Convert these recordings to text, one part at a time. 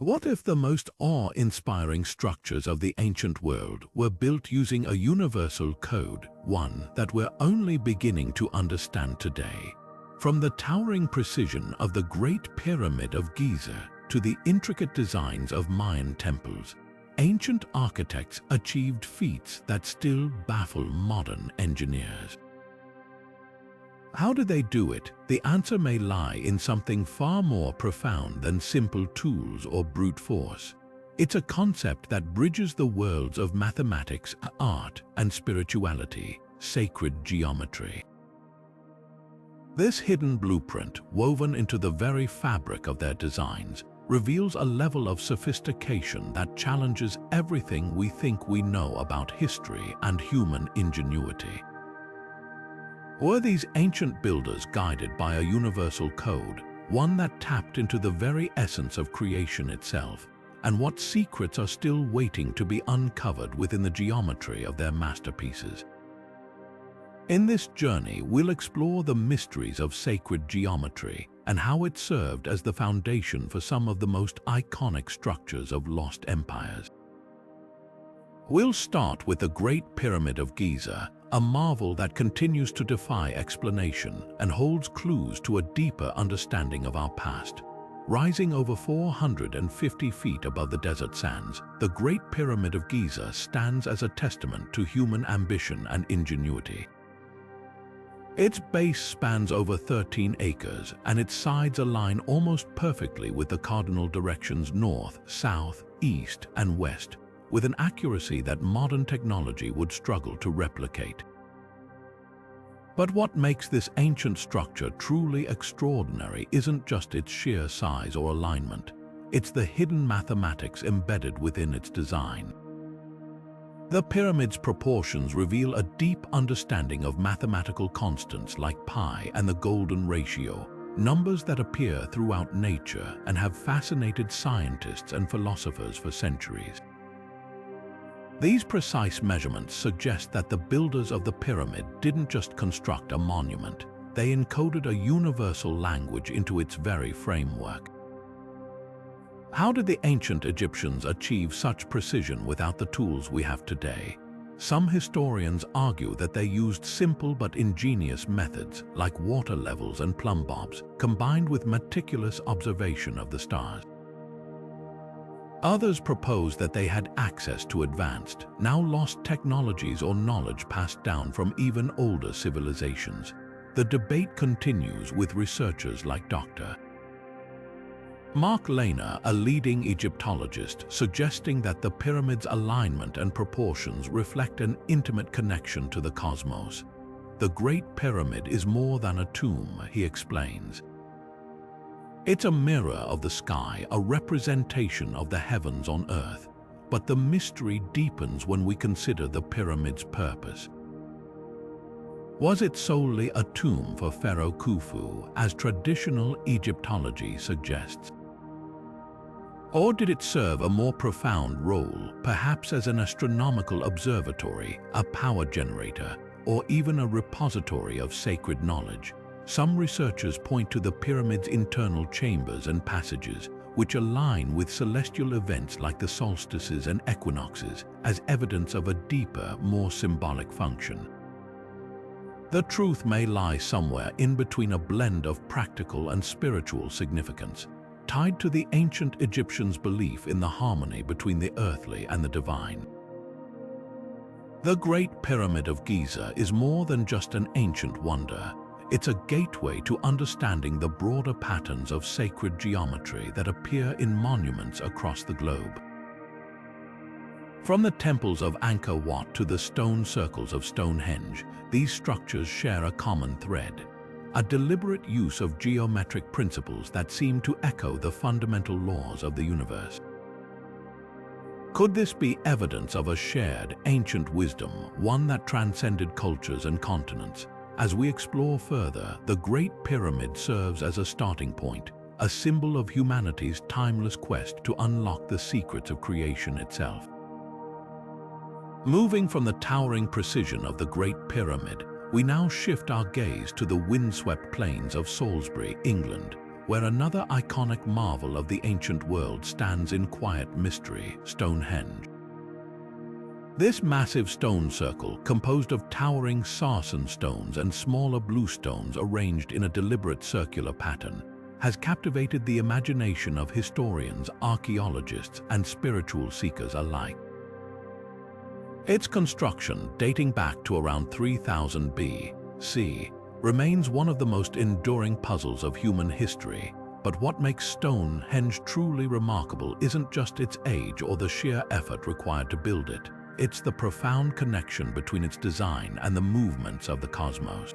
What if the most awe-inspiring structures of the ancient world were built using a universal code, one that we're only beginning to understand today? From the towering precision of the Great Pyramid of Giza to the intricate designs of Mayan temples, ancient architects achieved feats that still baffle modern engineers. How did they do it? The answer may lie in something far more profound than simple tools or brute force. It's a concept that bridges the worlds of mathematics, art, and spirituality, sacred geometry. This hidden blueprint, woven into the very fabric of their designs, reveals a level of sophistication that challenges everything we think we know about history and human ingenuity. Were these ancient builders guided by a universal code, one that tapped into the very essence of creation itself? And what secrets are still waiting to be uncovered within the geometry of their masterpieces? In this journey, we'll explore the mysteries of sacred geometry and how it served as the foundation for some of the most iconic structures of lost empires. We'll start with the Great Pyramid of Giza, a marvel that continues to defy explanation and holds clues to a deeper understanding of our past. Rising over 450 feet above the desert sands, the Great Pyramid of Giza stands as a testament to human ambition and ingenuity. Its base spans over 13 acres, and its sides align almost perfectly with the cardinal directions north, south, east, and west, with an accuracy that modern technology would struggle to replicate. But what makes this ancient structure truly extraordinary isn't just its sheer size or alignment. It's the hidden mathematics embedded within its design. The pyramid's proportions reveal a deep understanding of mathematical constants like pi and the golden ratio, numbers that appear throughout nature and have fascinated scientists and philosophers for centuries. These precise measurements suggest that the builders of the pyramid didn't just construct a monument, they encoded a universal language into its very framework. How did the ancient Egyptians achieve such precision without the tools we have today? Some historians argue that they used simple but ingenious methods like water levels and plumb bobs, combined with meticulous observation of the stars. Others propose that they had access to advanced, now lost technologies or knowledge passed down from even older civilizations. The debate continues with researchers like Dr. Mark Lehner, a leading Egyptologist, suggesting that the pyramid's alignment and proportions reflect an intimate connection to the cosmos. The Great Pyramid is more than a tomb, he explains. It's a mirror of the sky, a representation of the heavens on earth. But the mystery deepens when we consider the pyramid's purpose. Was it solely a tomb for Pharaoh Khufu, as traditional Egyptology suggests? Or did it serve a more profound role, perhaps as an astronomical observatory, a power generator, or even a repository of sacred knowledge? Some researchers point to the pyramid's internal chambers and passages, which align with celestial events like the solstices and equinoxes, as evidence of a deeper, more symbolic function. The truth may lie somewhere in between, a blend of practical and spiritual significance, tied to the ancient Egyptians' belief in the harmony between the earthly and the divine. The Great Pyramid of Giza is more than just an ancient wonder. It's a gateway to understanding the broader patterns of sacred geometry that appear in monuments across the globe. From the temples of Angkor Wat to the stone circles of Stonehenge, these structures share a common thread, a deliberate use of geometric principles that seem to echo the fundamental laws of the universe. Could this be evidence of a shared, ancient wisdom, one that transcended cultures and continents? As we explore further, the Great Pyramid serves as a starting point, a symbol of humanity's timeless quest to unlock the secrets of creation itself. Moving from the towering precision of the Great Pyramid, we now shift our gaze to the windswept plains of Salisbury, England, where another iconic marvel of the ancient world stands in quiet mystery, Stonehenge. This massive stone circle, composed of towering sarsen stones and smaller blue stones arranged in a deliberate circular pattern, has captivated the imagination of historians, archaeologists, and spiritual seekers alike. Its construction, dating back to around 3000 B.C., remains one of the most enduring puzzles of human history. But what makes Stonehenge truly remarkable isn't just its age or the sheer effort required to build it. It's the profound connection between its design and the movements of the cosmos.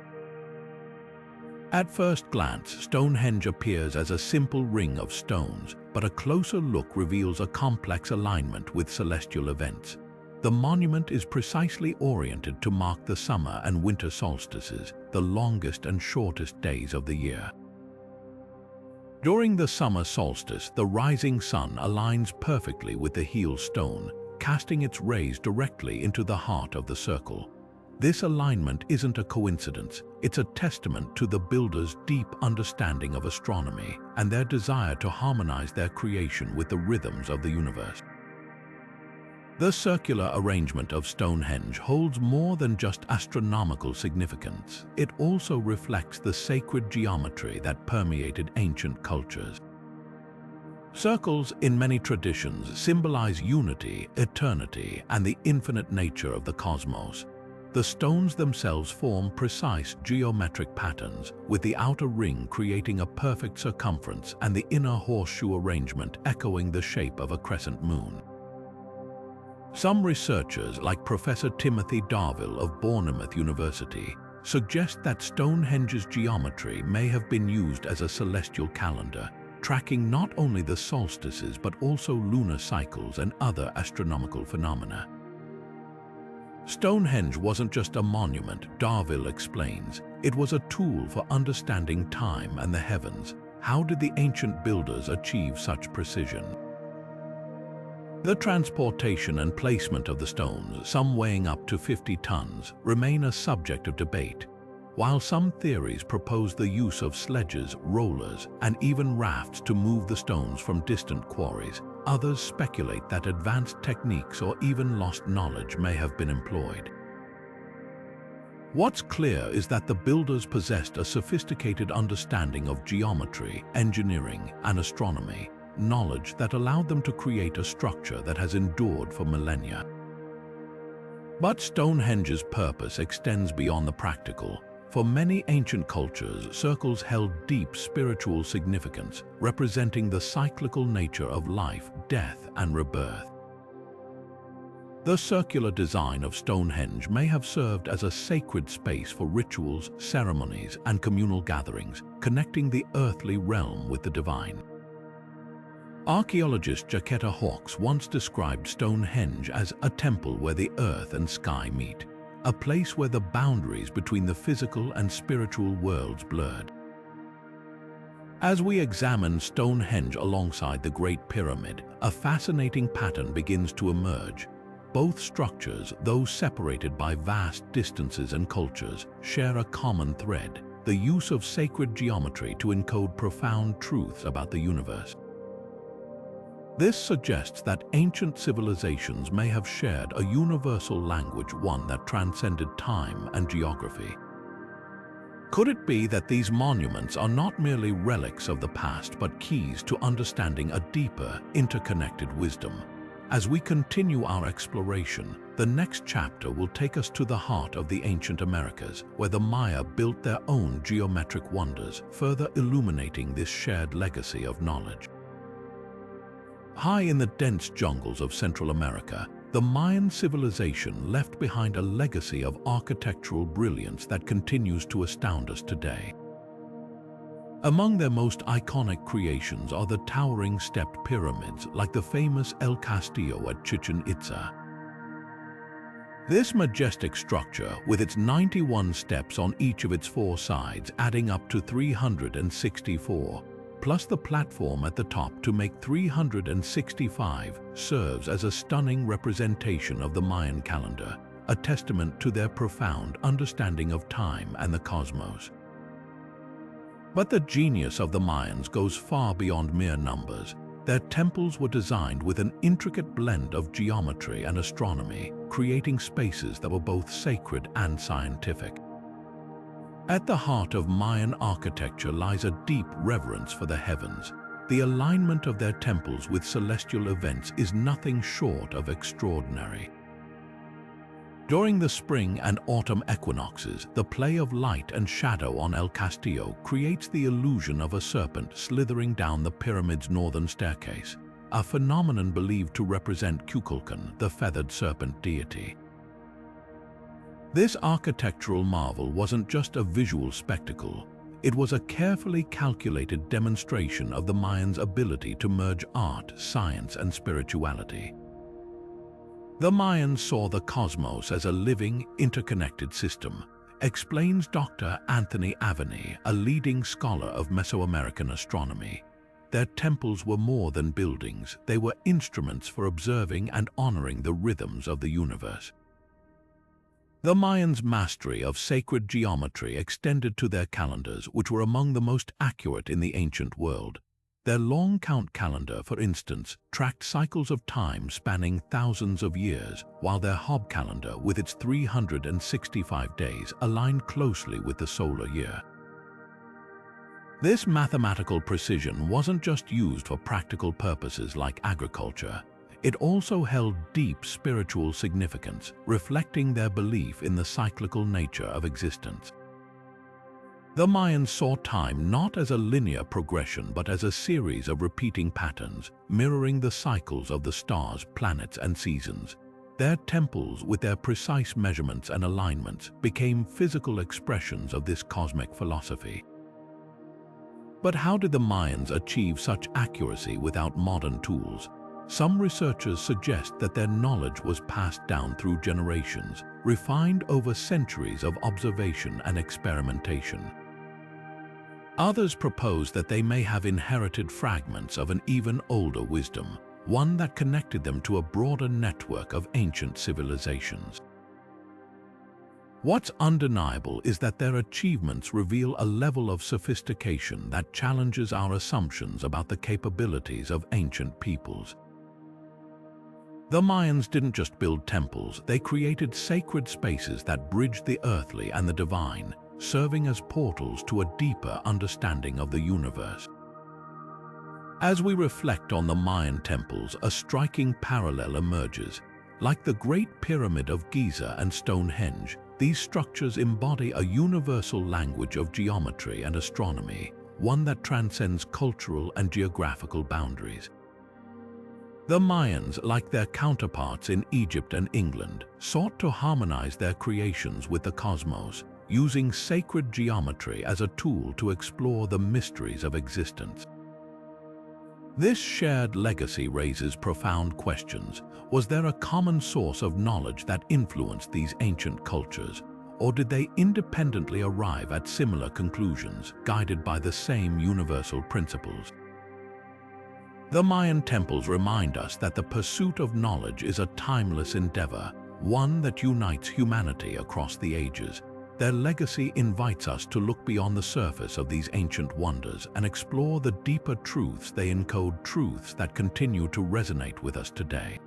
At first glance, Stonehenge appears as a simple ring of stones, but a closer look reveals a complex alignment with celestial events. The monument is precisely oriented to mark the summer and winter solstices, the longest and shortest days of the year. During the summer solstice, the rising sun aligns perfectly with the heel stone, casting its rays directly into the heart of the circle. This alignment isn't a coincidence, it's a testament to the builders' deep understanding of astronomy and their desire to harmonize their creation with the rhythms of the universe. The circular arrangement of Stonehenge holds more than just astronomical significance. It also reflects the sacred geometry that permeated ancient cultures. Circles, in many traditions, symbolize unity, eternity, and the infinite nature of the cosmos. The stones themselves form precise geometric patterns, with the outer ring creating a perfect circumference and the inner horseshoe arrangement echoing the shape of a crescent moon. Some researchers, like Professor Timothy Darvill of Bournemouth University, suggest that Stonehenge's geometry may have been used as a celestial calendar, tracking not only the solstices but also lunar cycles and other astronomical phenomena. Stonehenge wasn't just a monument, Darvill explains. It was a tool for understanding time and the heavens. How did the ancient builders achieve such precision? The transportation and placement of the stones, some weighing up to 50 tons, remain a subject of debate. While some theories propose the use of sledges, rollers, and even rafts to move the stones from distant quarries, others speculate that advanced techniques or even lost knowledge may have been employed. What's clear is that the builders possessed a sophisticated understanding of geometry, engineering, and astronomy, knowledge that allowed them to create a structure that has endured for millennia. But Stonehenge's purpose extends beyond the practical. For many ancient cultures, circles held deep spiritual significance, representing the cyclical nature of life, death, and rebirth. The circular design of Stonehenge may have served as a sacred space for rituals, ceremonies, and communal gatherings, connecting the earthly realm with the divine. Archaeologist Jacquetta Hawkes once described Stonehenge as a temple where the earth and sky meet, a place where the boundaries between the physical and spiritual worlds blurred. As we examine Stonehenge alongside the Great Pyramid, a fascinating pattern begins to emerge. Both structures, though separated by vast distances and cultures, share a common thread: the use of sacred geometry to encode profound truths about the universe. This suggests that ancient civilizations may have shared a universal language, one that transcended time and geography. Could it be that these monuments are not merely relics of the past but keys to understanding a deeper, interconnected wisdom? As we continue our exploration, the next chapter will take us to the heart of the ancient Americas, where the Maya built their own geometric wonders, further illuminating this shared legacy of knowledge. High in the dense jungles of Central America, the Mayan civilization left behind a legacy of architectural brilliance that continues to astound us today. Among their most iconic creations are the towering stepped pyramids, like the famous El Castillo at Chichen Itza. This majestic structure, with its 91 steps on each of its 4 sides, adding up to 364, plus the platform at the top to make 365, serves as a stunning representation of the Mayan calendar, a testament to their profound understanding of time and the cosmos. But the genius of the Mayans goes far beyond mere numbers. Their temples were designed with an intricate blend of geometry and astronomy, creating spaces that were both sacred and scientific. At the heart of Mayan architecture lies a deep reverence for the heavens. The alignment of their temples with celestial events is nothing short of extraordinary. During the spring and autumn equinoxes, the play of light and shadow on El Castillo creates the illusion of a serpent slithering down the pyramid's northern staircase, a phenomenon believed to represent Kukulkan, the feathered serpent deity. This architectural marvel wasn't just a visual spectacle. It was a carefully calculated demonstration of the Mayans' ability to merge art, science, and spirituality. The Mayans saw the cosmos as a living, interconnected system, explains Dr. Anthony Aveni, a leading scholar of Mesoamerican astronomy. Their temples were more than buildings, they were instruments for observing and honoring the rhythms of the universe. The Mayans' mastery of sacred geometry extended to their calendars, which were among the most accurate in the ancient world. Their long count calendar, for instance, tracked cycles of time spanning thousands of years, while their Hob calendar, with its 365 days, aligned closely with the solar year. This mathematical precision wasn't just used for practical purposes like agriculture. It also held deep spiritual significance, reflecting their belief in the cyclical nature of existence. The Mayans saw time not as a linear progression but as a series of repeating patterns, mirroring the cycles of the stars, planets, and seasons. Their temples, with their precise measurements and alignments, became physical expressions of this cosmic philosophy. But how did the Mayans achieve such accuracy without modern tools? Some researchers suggest that their knowledge was passed down through generations, refined over centuries of observation and experimentation. Others propose that they may have inherited fragments of an even older wisdom, one that connected them to a broader network of ancient civilizations. What's undeniable is that their achievements reveal a level of sophistication that challenges our assumptions about the capabilities of ancient peoples. The Mayans didn't just build temples, they created sacred spaces that bridged the earthly and the divine, serving as portals to a deeper understanding of the universe. As we reflect on the Mayan temples, a striking parallel emerges. Like the Great Pyramid of Giza and Stonehenge, these structures embody a universal language of geometry and astronomy, one that transcends cultural and geographical boundaries. The Mayans, like their counterparts in Egypt and England, sought to harmonize their creations with the cosmos, using sacred geometry as a tool to explore the mysteries of existence. This shared legacy raises profound questions. Was there a common source of knowledge that influenced these ancient cultures, or did they independently arrive at similar conclusions, guided by the same universal principles? The Mayan temples remind us that the pursuit of knowledge is a timeless endeavor, one that unites humanity across the ages. Their legacy invites us to look beyond the surface of these ancient wonders and explore the deeper truths they encode, truths that continue to resonate with us today.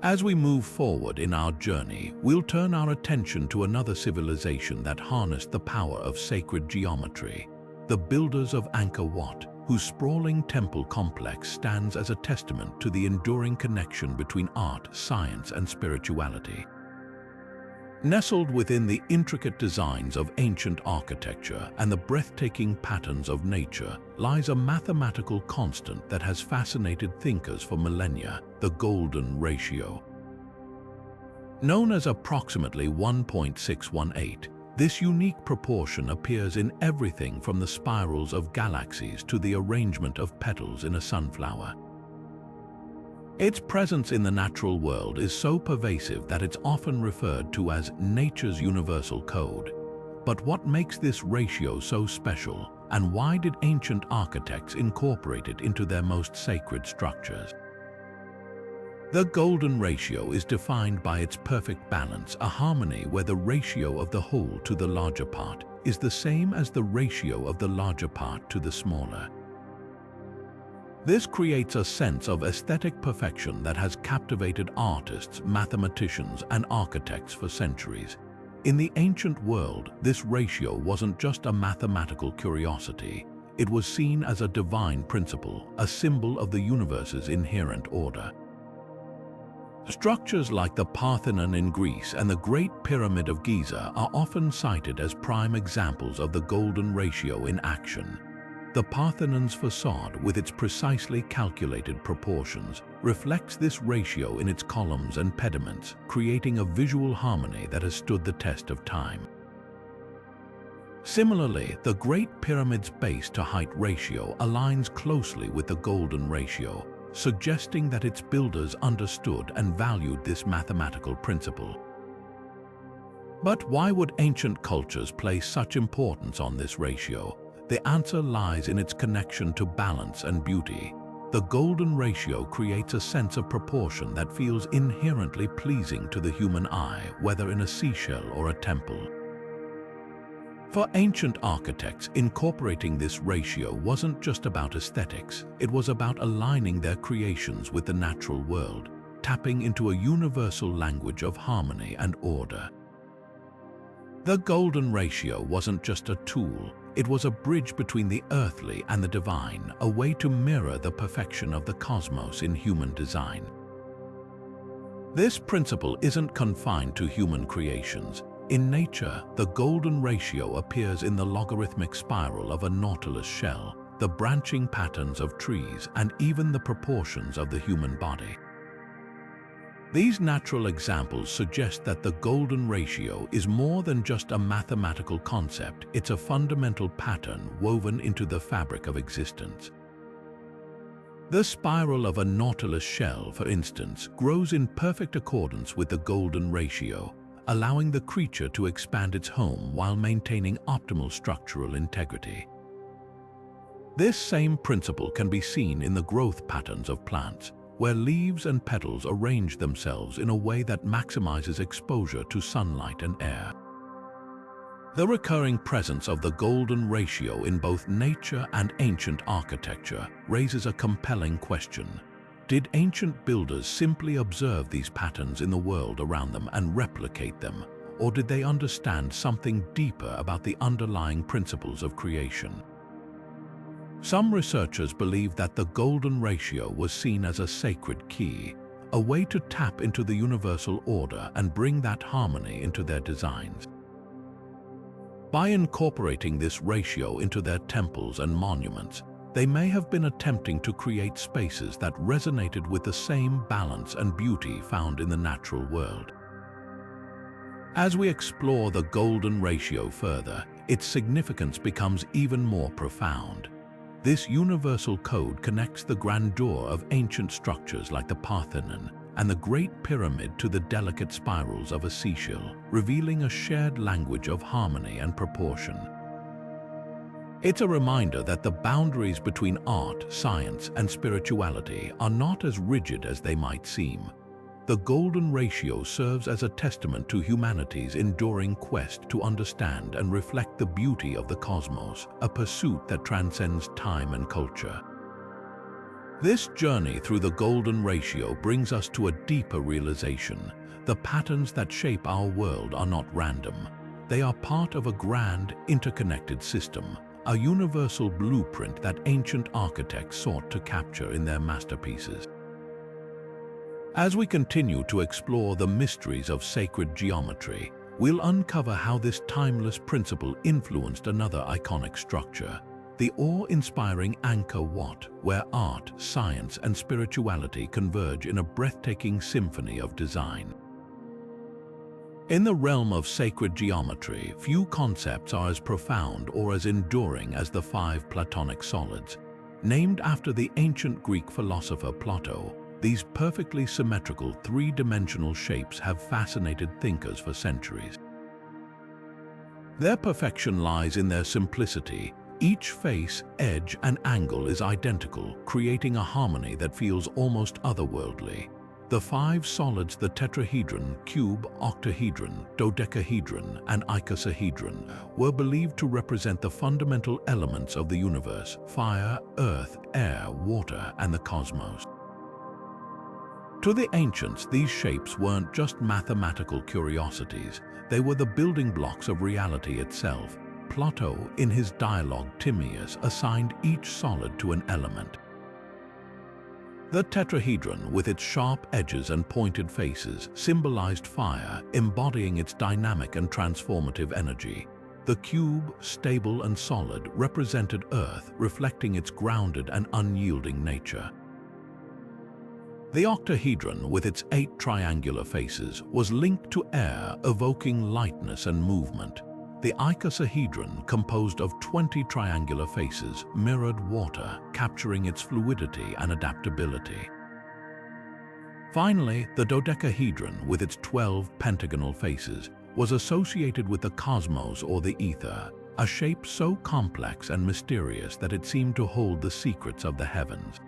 As we move forward in our journey, we'll turn our attention to another civilization that harnessed the power of sacred geometry, the builders of Angkor Wat, whose sprawling temple complex stands as a testament to the enduring connection between art, science, and spirituality. Nestled within the intricate designs of ancient architecture and the breathtaking patterns of nature lies a mathematical constant that has fascinated thinkers for millennia: the golden ratio. Known as approximately 1.618, this unique proportion appears in everything from the spirals of galaxies to the arrangement of petals in a sunflower. Its presence in the natural world is so pervasive that it's often referred to as nature's universal code. But what makes this ratio so special, and why did ancient architects incorporate it into their most sacred structures? The golden ratio is defined by its perfect balance, a harmony where the ratio of the whole to the larger part is the same as the ratio of the larger part to the smaller. This creates a sense of aesthetic perfection that has captivated artists, mathematicians, and architects for centuries. In the ancient world, this ratio wasn't just a mathematical curiosity. It was seen as a divine principle, a symbol of the universe's inherent order. Structures like the Parthenon in Greece and the Great Pyramid of Giza are often cited as prime examples of the golden ratio in action. The Parthenon's facade, with its precisely calculated proportions, reflects this ratio in its columns and pediments, creating a visual harmony that has stood the test of time. Similarly, the Great Pyramid's base-to-height ratio aligns closely with the golden ratio, suggesting that its builders understood and valued this mathematical principle. But why would ancient cultures place such importance on this ratio? The answer lies in its connection to balance and beauty. The golden ratio creates a sense of proportion that feels inherently pleasing to the human eye, whether in a seashell or a temple. For ancient architects, incorporating this ratio wasn't just about aesthetics, it was about aligning their creations with the natural world, tapping into a universal language of harmony and order. The golden ratio wasn't just a tool, it was a bridge between the earthly and the divine, a way to mirror the perfection of the cosmos in human design. This principle isn't confined to human creations. In nature, the golden ratio appears in the logarithmic spiral of a nautilus shell, the branching patterns of trees, and even the proportions of the human body. These natural examples suggest that the golden ratio is more than just a mathematical concept, it's a fundamental pattern woven into the fabric of existence. The spiral of a nautilus shell, for instance, grows in perfect accordance with the golden ratio, allowing the creature to expand its home while maintaining optimal structural integrity. This same principle can be seen in the growth patterns of plants, where leaves and petals arrange themselves in a way that maximizes exposure to sunlight and air. The recurring presence of the golden ratio in both nature and ancient architecture raises a compelling question. Did ancient builders simply observe these patterns in the world around them and replicate them, or did they understand something deeper about the underlying principles of creation? Some researchers believe that the golden ratio was seen as a sacred key, a way to tap into the universal order and bring that harmony into their designs. By incorporating this ratio into their temples and monuments, they may have been attempting to create spaces that resonated with the same balance and beauty found in the natural world. As we explore the golden ratio further, its significance becomes even more profound. This universal code connects the grandeur of ancient structures like the Parthenon and the Great Pyramid to the delicate spirals of a seashell, revealing a shared language of harmony and proportion. It's a reminder that the boundaries between art, science, and spirituality are not as rigid as they might seem. The golden ratio serves as a testament to humanity's enduring quest to understand and reflect the beauty of the cosmos, a pursuit that transcends time and culture. This journey through the golden ratio brings us to a deeper realization. The patterns that shape our world are not random. They are part of a grand, interconnected system, a universal blueprint that ancient architects sought to capture in their masterpieces. As we continue to explore the mysteries of sacred geometry, we'll uncover how this timeless principle influenced another iconic structure, the awe-inspiring Angkor Wat, where art, science, and spirituality converge in a breathtaking symphony of design. In the realm of sacred geometry, few concepts are as profound or as enduring as the 5 Platonic solids. Named after the ancient Greek philosopher Plato, these perfectly symmetrical three-dimensional shapes have fascinated thinkers for centuries. Their perfection lies in their simplicity. Each face, edge, and angle is identical, creating a harmony that feels almost otherworldly. The five solids, the tetrahedron, cube, octahedron, dodecahedron, and icosahedron, were believed to represent the fundamental elements of the universe: fire, earth, air, water, and the cosmos. To the ancients, these shapes weren't just mathematical curiosities, they were the building blocks of reality itself. Plato, in his dialogue Timaeus, assigned each solid to an element. The tetrahedron, with its sharp edges and pointed faces, symbolized fire, embodying its dynamic and transformative energy. The cube, stable and solid, represented earth, reflecting its grounded and unyielding nature. The octahedron, with its 8 triangular faces, was linked to air, evoking lightness and movement. The icosahedron, composed of 20 triangular faces, mirrored water, capturing its fluidity and adaptability. Finally, the dodecahedron, with its 12 pentagonal faces, was associated with the cosmos or the ether, a shape so complex and mysterious that it seemed to hold the secrets of the heavens.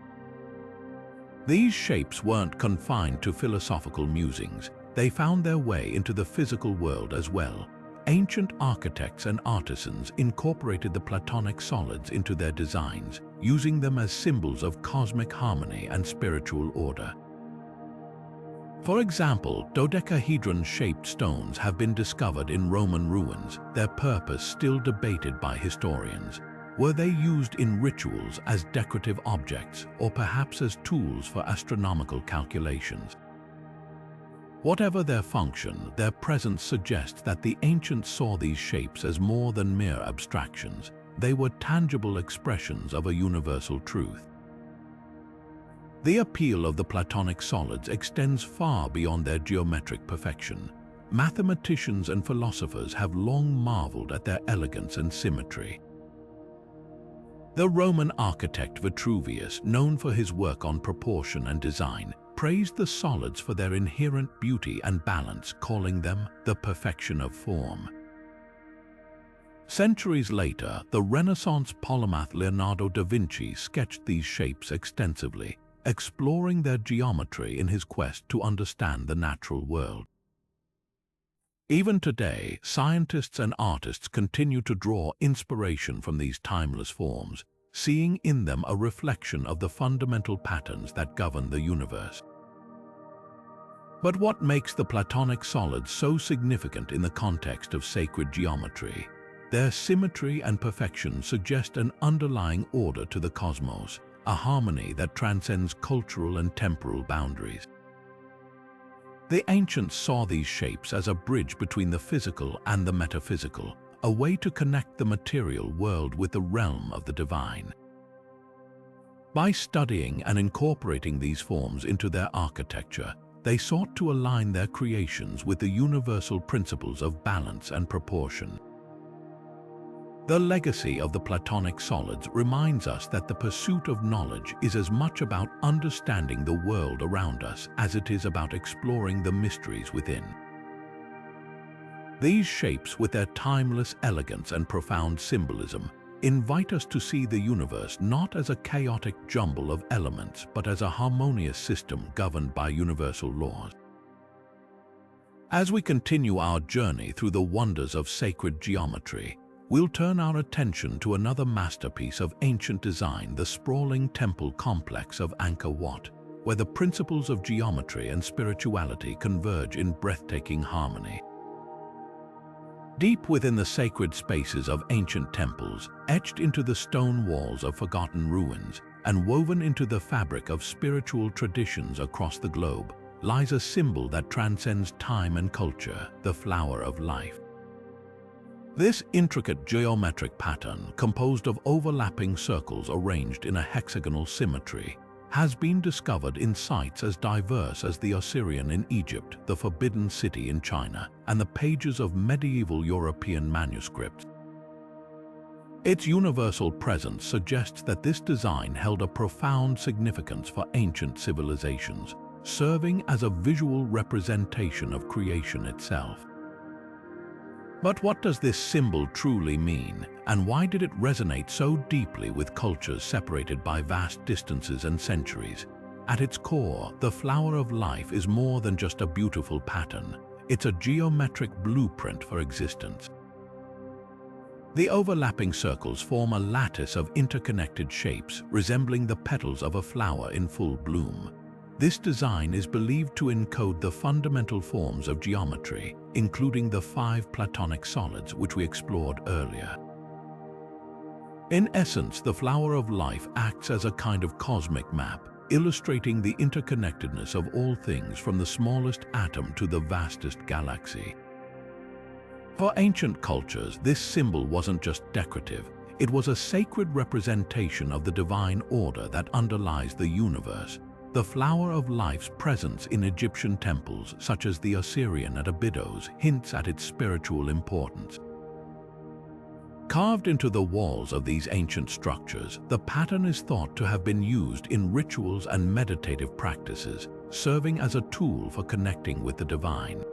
These shapes weren't confined to philosophical musings. They found their way into the physical world as well. Ancient architects and artisans incorporated the Platonic solids into their designs, using them as symbols of cosmic harmony and spiritual order. For example, dodecahedron-shaped stones have been discovered in Roman ruins, their purpose still debated by historians. Were they used in rituals as decorative objects, or perhaps as tools for astronomical calculations? Whatever their function, their presence suggests that the ancients saw these shapes as more than mere abstractions. They were tangible expressions of a universal truth. The appeal of the Platonic solids extends far beyond their geometric perfection. Mathematicians and philosophers have long marveled at their elegance and symmetry. The Roman architect Vitruvius, known for his work on proportion and design, praised the solids for their inherent beauty and balance, calling them the perfection of form. Centuries later, the Renaissance polymath Leonardo da Vinci sketched these shapes extensively, exploring their geometry in his quest to understand the natural world. Even today, scientists and artists continue to draw inspiration from these timeless forms, seeing in them a reflection of the fundamental patterns that govern the universe. But what makes the Platonic solids so significant in the context of sacred geometry? Their symmetry and perfection suggest an underlying order to the cosmos, a harmony that transcends cultural and temporal boundaries. The ancients saw these shapes as a bridge between the physical and the metaphysical, a way to connect the material world with the realm of the divine. By studying and incorporating these forms into their architecture, they sought to align their creations with the universal principles of balance and proportion. The legacy of the Platonic solids reminds us that the pursuit of knowledge is as much about understanding the world around us as it is about exploring the mysteries within. These shapes, with their timeless elegance and profound symbolism, invite us to see the universe not as a chaotic jumble of elements, but as a harmonious system governed by universal laws. As we continue our journey through the wonders of sacred geometry, we'll turn our attention to another masterpiece of ancient design, the sprawling temple complex of Angkor Wat, where the principles of geometry and spirituality converge in breathtaking harmony. Deep within the sacred spaces of ancient temples, etched into the stone walls of forgotten ruins, and woven into the fabric of spiritual traditions across the globe, lies a symbol that transcends time and culture, the flower of life. This intricate geometric pattern, composed of overlapping circles arranged in a hexagonal symmetry, has been discovered in sites as diverse as the Osirian in Egypt, the Forbidden City in China, and the pages of medieval European manuscripts. Its universal presence suggests that this design held a profound significance for ancient civilizations, serving as a visual representation of creation itself. But what does this symbol truly mean, and why did it resonate so deeply with cultures separated by vast distances and centuries? At its core, the flower of life is more than just a beautiful pattern. It's a geometric blueprint for existence. The overlapping circles form a lattice of interconnected shapes resembling the petals of a flower in full bloom. This design is believed to encode the fundamental forms of geometry, including the 5 Platonic solids which we explored earlier. In essence, the flower of life acts as a kind of cosmic map, illustrating the interconnectedness of all things from the smallest atom to the vastest galaxy. For ancient cultures, this symbol wasn't just decorative, it was a sacred representation of the divine order that underlies the universe. The flower of life's presence in Egyptian temples, such as the Osirian at Abydos, hints at its spiritual importance. Carved into the walls of these ancient structures, the pattern is thought to have been used in rituals and meditative practices, serving as a tool for connecting with the divine.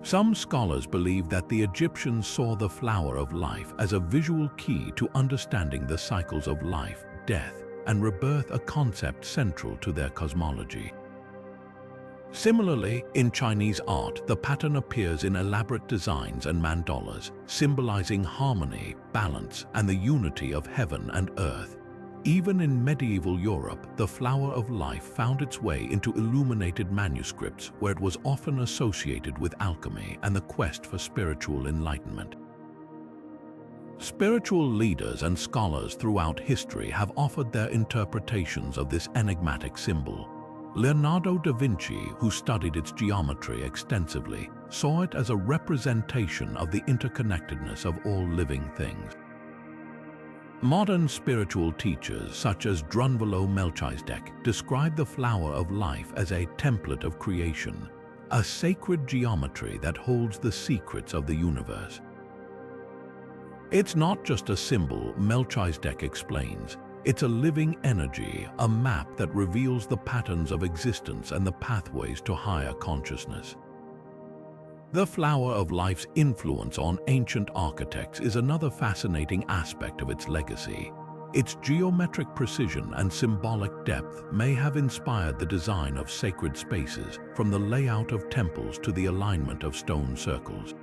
Some scholars believe that the Egyptians saw the flower of life as a visual key to understanding the cycles of life, death, and rebirth, a concept central to their cosmology. Similarly, in Chinese art, the pattern appears in elaborate designs and mandalas, symbolizing harmony, balance, and the unity of heaven and earth. Even in medieval Europe, the flower of life found its way into illuminated manuscripts, where it was often associated with alchemy and the quest for spiritual enlightenment. Spiritual leaders and scholars throughout history have offered their interpretations of this enigmatic symbol. Leonardo da Vinci, who studied its geometry extensively, saw it as a representation of the interconnectedness of all living things. Modern spiritual teachers such as Drunvalo Melchizedek describe the flower of life as a template of creation, a sacred geometry that holds the secrets of the universe. It's not just a symbol, Melchizedek explains. It's a living energy, a map that reveals the patterns of existence and the pathways to higher consciousness. The flower of life's influence on ancient architects is another fascinating aspect of its legacy. Its geometric precision and symbolic depth may have inspired the design of sacred spaces, from the layout of temples to the alignment of stone circles.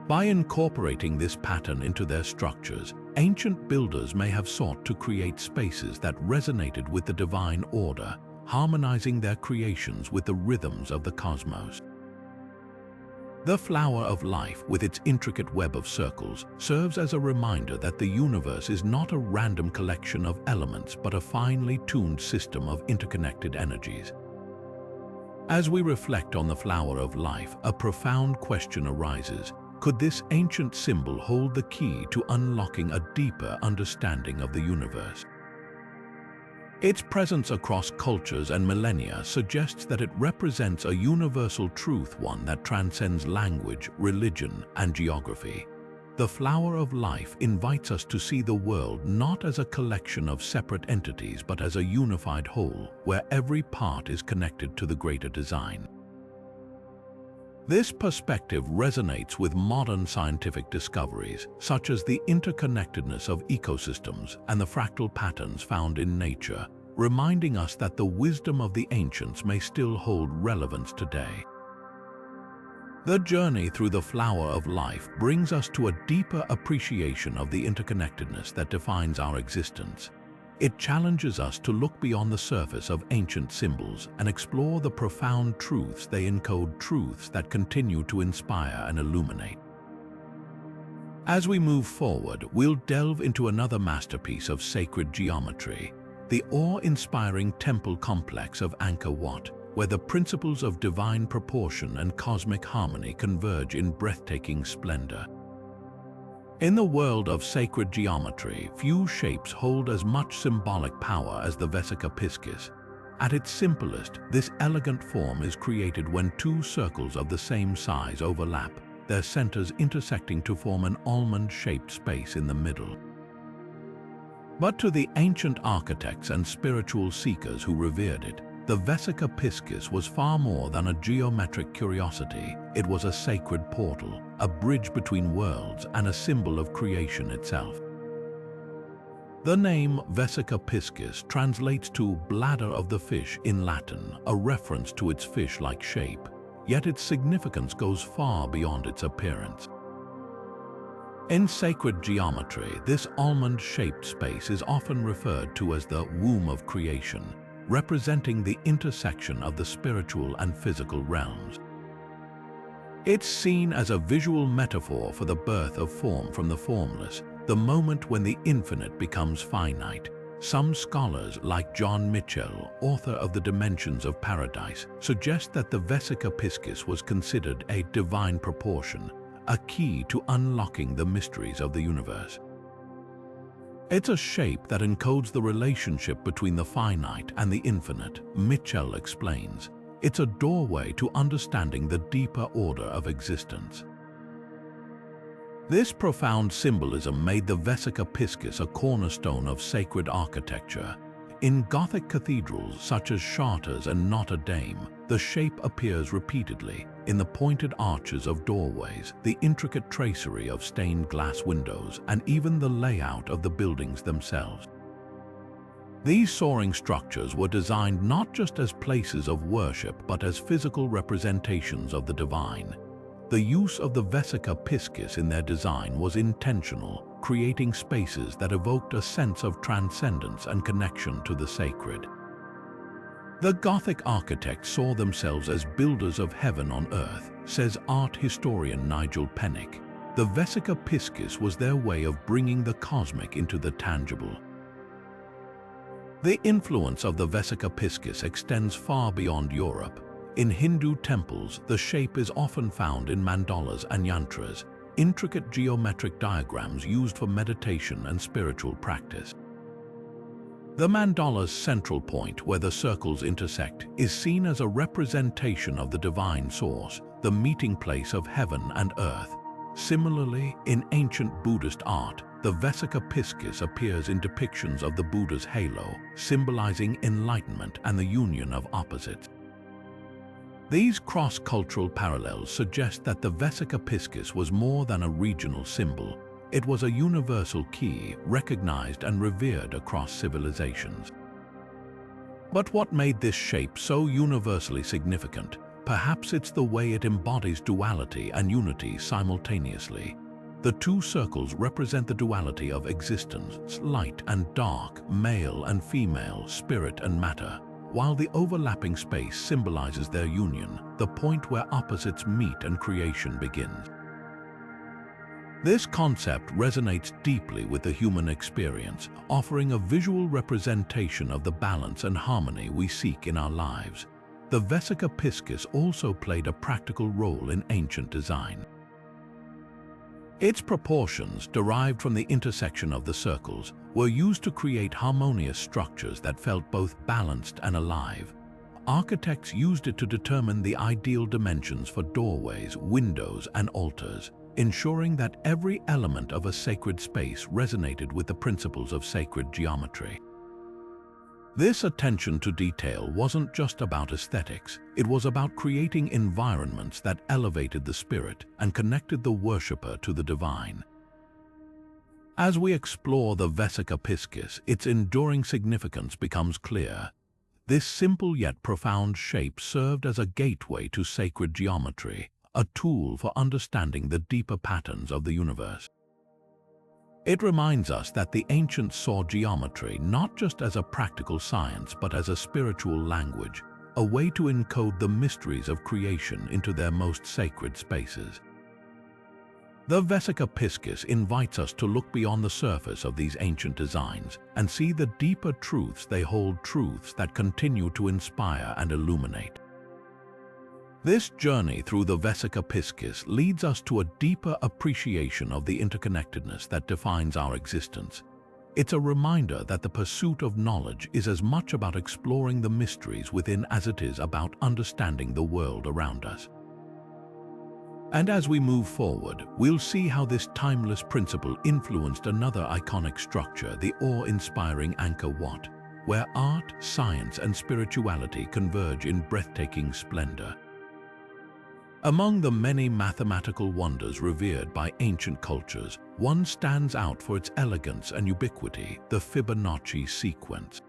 By incorporating this pattern into their structures, ancient builders may have sought to create spaces that resonated with the divine order, harmonizing their creations with the rhythms of the cosmos. The flower of life, with its intricate web of circles, serves as a reminder that the universe is not a random collection of elements but a finely tuned system of interconnected energies. As we reflect on the flower of life, a profound question arises. Could this ancient symbol hold the key to unlocking a deeper understanding of the universe? Its presence across cultures and millennia suggests that it represents a universal truth, one that transcends language, religion, and geography. The flower of life invites us to see the world not as a collection of separate entities but as a unified whole, where every part is connected to the greater design. This perspective resonates with modern scientific discoveries, such as the interconnectedness of ecosystems and the fractal patterns found in nature, reminding us that the wisdom of the ancients may still hold relevance today. The journey through the flower of life brings us to a deeper appreciation of the interconnectedness that defines our existence. It challenges us to look beyond the surface of ancient symbols and explore the profound truths they encode, truths that continue to inspire and illuminate. As we move forward, we'll delve into another masterpiece of sacred geometry, the awe-inspiring temple complex of Angkor Wat, where the principles of divine proportion and cosmic harmony converge in breathtaking splendor. In the world of sacred geometry, few shapes hold as much symbolic power as the Vesica Piscis. At its simplest, this elegant form is created when two circles of the same size overlap, their centers intersecting to form an almond-shaped space in the middle. But to the ancient architects and spiritual seekers who revered it, the Vesica Piscis was far more than a geometric curiosity. It was a sacred portal, a bridge between worlds, and a symbol of creation itself. The name Vesica Piscis translates to bladder of the fish in Latin, a reference to its fish-like shape, yet its significance goes far beyond its appearance. In sacred geometry, this almond-shaped space is often referred to as the womb of creation, representing the intersection of the spiritual and physical realms. It's seen as a visual metaphor for the birth of form from the formless, the moment when the infinite becomes finite. Some scholars, like John Mitchell, author of The Dimensions of Paradise, suggest that the Vesica Piscis was considered a divine proportion, a key to unlocking the mysteries of the universe. It's a shape that encodes the relationship between the finite and the infinite, Mitchell explains. It's a doorway to understanding the deeper order of existence. This profound symbolism made the Vesica Piscis a cornerstone of sacred architecture. In Gothic cathedrals such as Chartres and Notre Dame, the shape appears repeatedly in the pointed arches of doorways, the intricate tracery of stained glass windows, and even the layout of the buildings themselves. These soaring structures were designed not just as places of worship but as physical representations of the divine. The use of the Vesica Piscis in their design was intentional, creating spaces that evoked a sense of transcendence and connection to the sacred. The Gothic architects saw themselves as builders of heaven on earth, says art historian Nigel Pennick. The Vesica Piscis was their way of bringing the cosmic into the tangible. The influence of the Vesica Piscis extends far beyond Europe. In Hindu temples, the shape is often found in mandalas and yantras, intricate geometric diagrams used for meditation and spiritual practice. The mandala's central point, where the circles intersect, is seen as a representation of the divine source, the meeting place of heaven and earth. Similarly, in ancient Buddhist art, the Vesica Piscis appears in depictions of the Buddha's halo, symbolizing enlightenment and the union of opposites. These cross-cultural parallels suggest that the Vesica Piscis was more than a regional symbol. It was a universal key, recognized and revered across civilizations. But what made this shape so universally significant? Perhaps it's the way it embodies duality and unity simultaneously. The two circles represent the duality of existence, light and dark, male and female, spirit and matter, while the overlapping space symbolizes their union, the point where opposites meet and creation begins. This concept resonates deeply with the human experience, offering a visual representation of the balance and harmony we seek in our lives. The Vesica Piscis also played a practical role in ancient design. Its proportions, derived from the intersection of the circles, were used to create harmonious structures that felt both balanced and alive. Architects used it to determine the ideal dimensions for doorways, windows, and altars, ensuring that every element of a sacred space resonated with the principles of sacred geometry. This attention to detail wasn't just about aesthetics, it was about creating environments that elevated the spirit and connected the worshipper to the divine. As we explore the Vesica Piscis, its enduring significance becomes clear. This simple yet profound shape served as a gateway to sacred geometry, a tool for understanding the deeper patterns of the universe. It reminds us that the ancients saw geometry not just as a practical science but as a spiritual language, a way to encode the mysteries of creation into their most sacred spaces. The Vesica Piscis invites us to look beyond the surface of these ancient designs and see the deeper truths they hold, truths that continue to inspire and illuminate. This journey through the Vesica Piscis leads us to a deeper appreciation of the interconnectedness that defines our existence. It's a reminder that the pursuit of knowledge is as much about exploring the mysteries within as it is about understanding the world around us. And as we move forward, we'll see how this timeless principle influenced another iconic structure, the awe-inspiring Angkor Wat, where art, science, and spirituality converge in breathtaking splendor. Among the many mathematical wonders revered by ancient cultures, one stands out for its elegance and ubiquity: the Fibonacci sequence.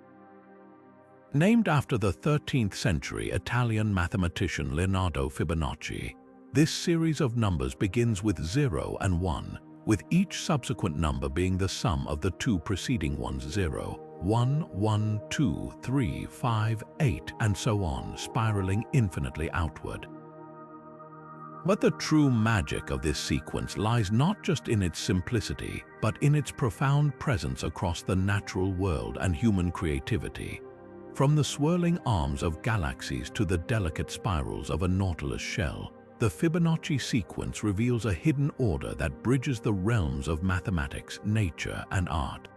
Named after the 13th century Italian mathematician Leonardo Fibonacci, this series of numbers begins with 0 and 1, with each subsequent number being the sum of the two preceding ones: 0, 1, 1, 2, 3, 5, 8, and so on, spiraling infinitely outward. But the true magic of this sequence lies not just in its simplicity, but in its profound presence across the natural world and human creativity. From the swirling arms of galaxies to the delicate spirals of a nautilus shell, the Fibonacci sequence reveals a hidden order that bridges the realms of mathematics, nature, and art.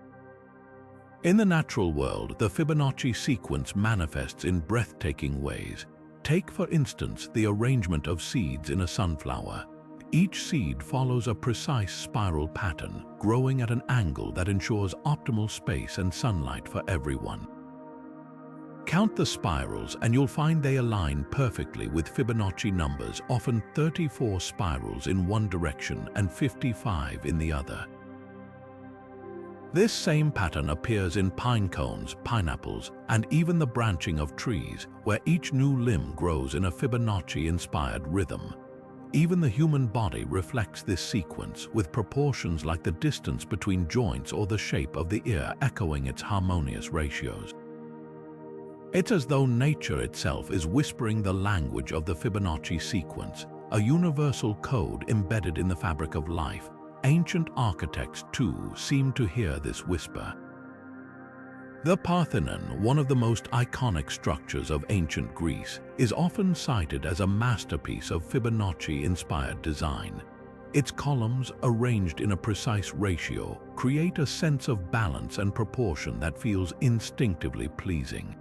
In the natural world, the Fibonacci sequence manifests in breathtaking ways. Take, for instance, the arrangement of seeds in a sunflower. Each seed follows a precise spiral pattern, growing at an angle that ensures optimal space and sunlight for everyone. Count the spirals and you'll find they align perfectly with Fibonacci numbers, often 34 spirals in one direction and 55 in the other. This same pattern appears in pine cones, pineapples, and even the branching of trees, where each new limb grows in a Fibonacci-inspired rhythm. Even the human body reflects this sequence, with proportions like the distance between joints or the shape of the ear echoing its harmonious ratios. It's as though nature itself is whispering the language of the Fibonacci sequence, a universal code embedded in the fabric of life. Ancient architects, too, seem to hear this whisper. The Parthenon, one of the most iconic structures of ancient Greece, is often cited as a masterpiece of Fibonacci-inspired design. Its columns, arranged in a precise ratio, create a sense of balance and proportion that feels instinctively pleasing.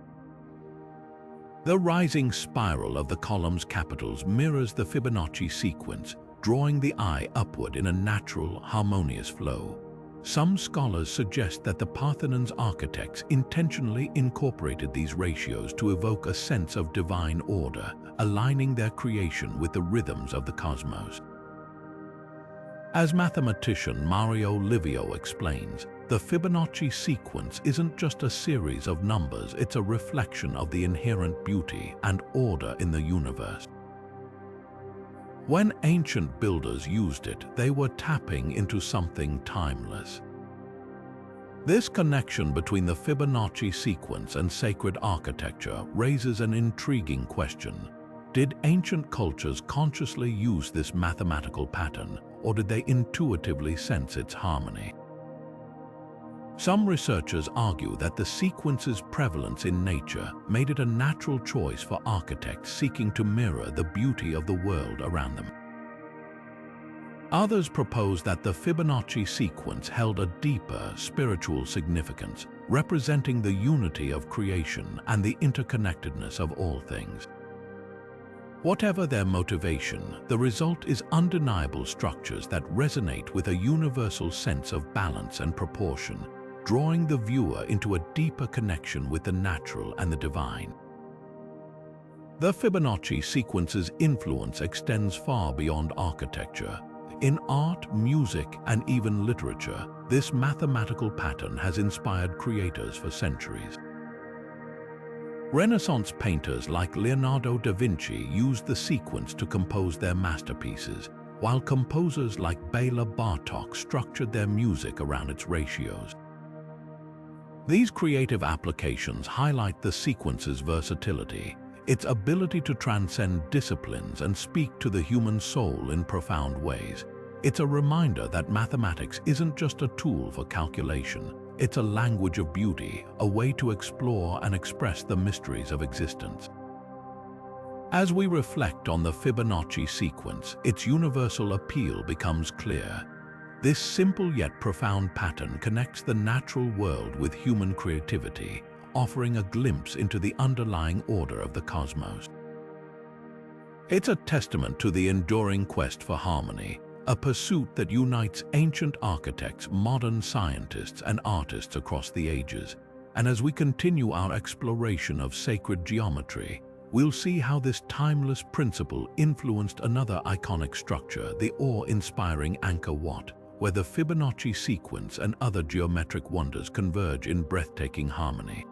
The rising spiral of the column's capitals mirrors the Fibonacci sequence, drawing the eye upward in a natural, harmonious flow. Some scholars suggest that the Parthenon's architects intentionally incorporated these ratios to evoke a sense of divine order, aligning their creation with the rhythms of the cosmos. As mathematician Mario Livio explains, the Fibonacci sequence isn't just a series of numbers, it's a reflection of the inherent beauty and order in the universe. When ancient builders used it, they were tapping into something timeless. This connection between the Fibonacci sequence and sacred architecture raises an intriguing question. Did ancient cultures consciously use this mathematical pattern, or did they intuitively sense its harmony? Some researchers argue that the sequence's prevalence in nature made it a natural choice for architects seeking to mirror the beauty of the world around them. Others propose that the Fibonacci sequence held a deeper spiritual significance, representing the unity of creation and the interconnectedness of all things. Whatever their motivation, the result is undeniable structures that resonate with a universal sense of balance and proportion, drawing the viewer into a deeper connection with the natural and the divine. The Fibonacci sequence's influence extends far beyond architecture. In art, music, and even literature, this mathematical pattern has inspired creators for centuries. Renaissance painters like Leonardo da Vinci used the sequence to compose their masterpieces, while composers like Bela Bartok structured their music around its ratios. These creative applications highlight the sequence's versatility, its ability to transcend disciplines and speak to the human soul in profound ways. It's a reminder that mathematics isn't just a tool for calculation, it's a language of beauty, a way to explore and express the mysteries of existence. As we reflect on the Fibonacci sequence, its universal appeal becomes clear. This simple yet profound pattern connects the natural world with human creativity, offering a glimpse into the underlying order of the cosmos. It's a testament to the enduring quest for harmony, a pursuit that unites ancient architects, modern scientists, and artists across the ages. And as we continue our exploration of sacred geometry, we'll see how this timeless principle influenced another iconic structure, the awe-inspiring Angkor Wat, where the Fibonacci sequence and other geometric wonders converge in breathtaking harmony.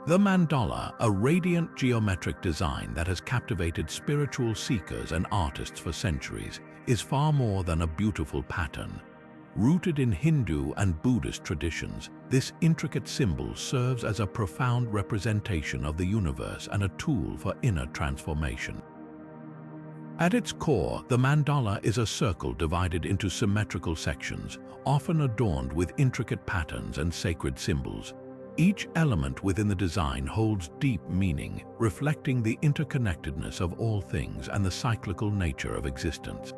The mandala, a radiant geometric design that has captivated spiritual seekers and artists for centuries, is far more than a beautiful pattern. Rooted in Hindu and Buddhist traditions, this intricate symbol serves as a profound representation of the universe and a tool for inner transformation. At its core, the mandala is a circle divided into symmetrical sections, often adorned with intricate patterns and sacred symbols. Each element within the design holds deep meaning, reflecting the interconnectedness of all things and the cyclical nature of existence.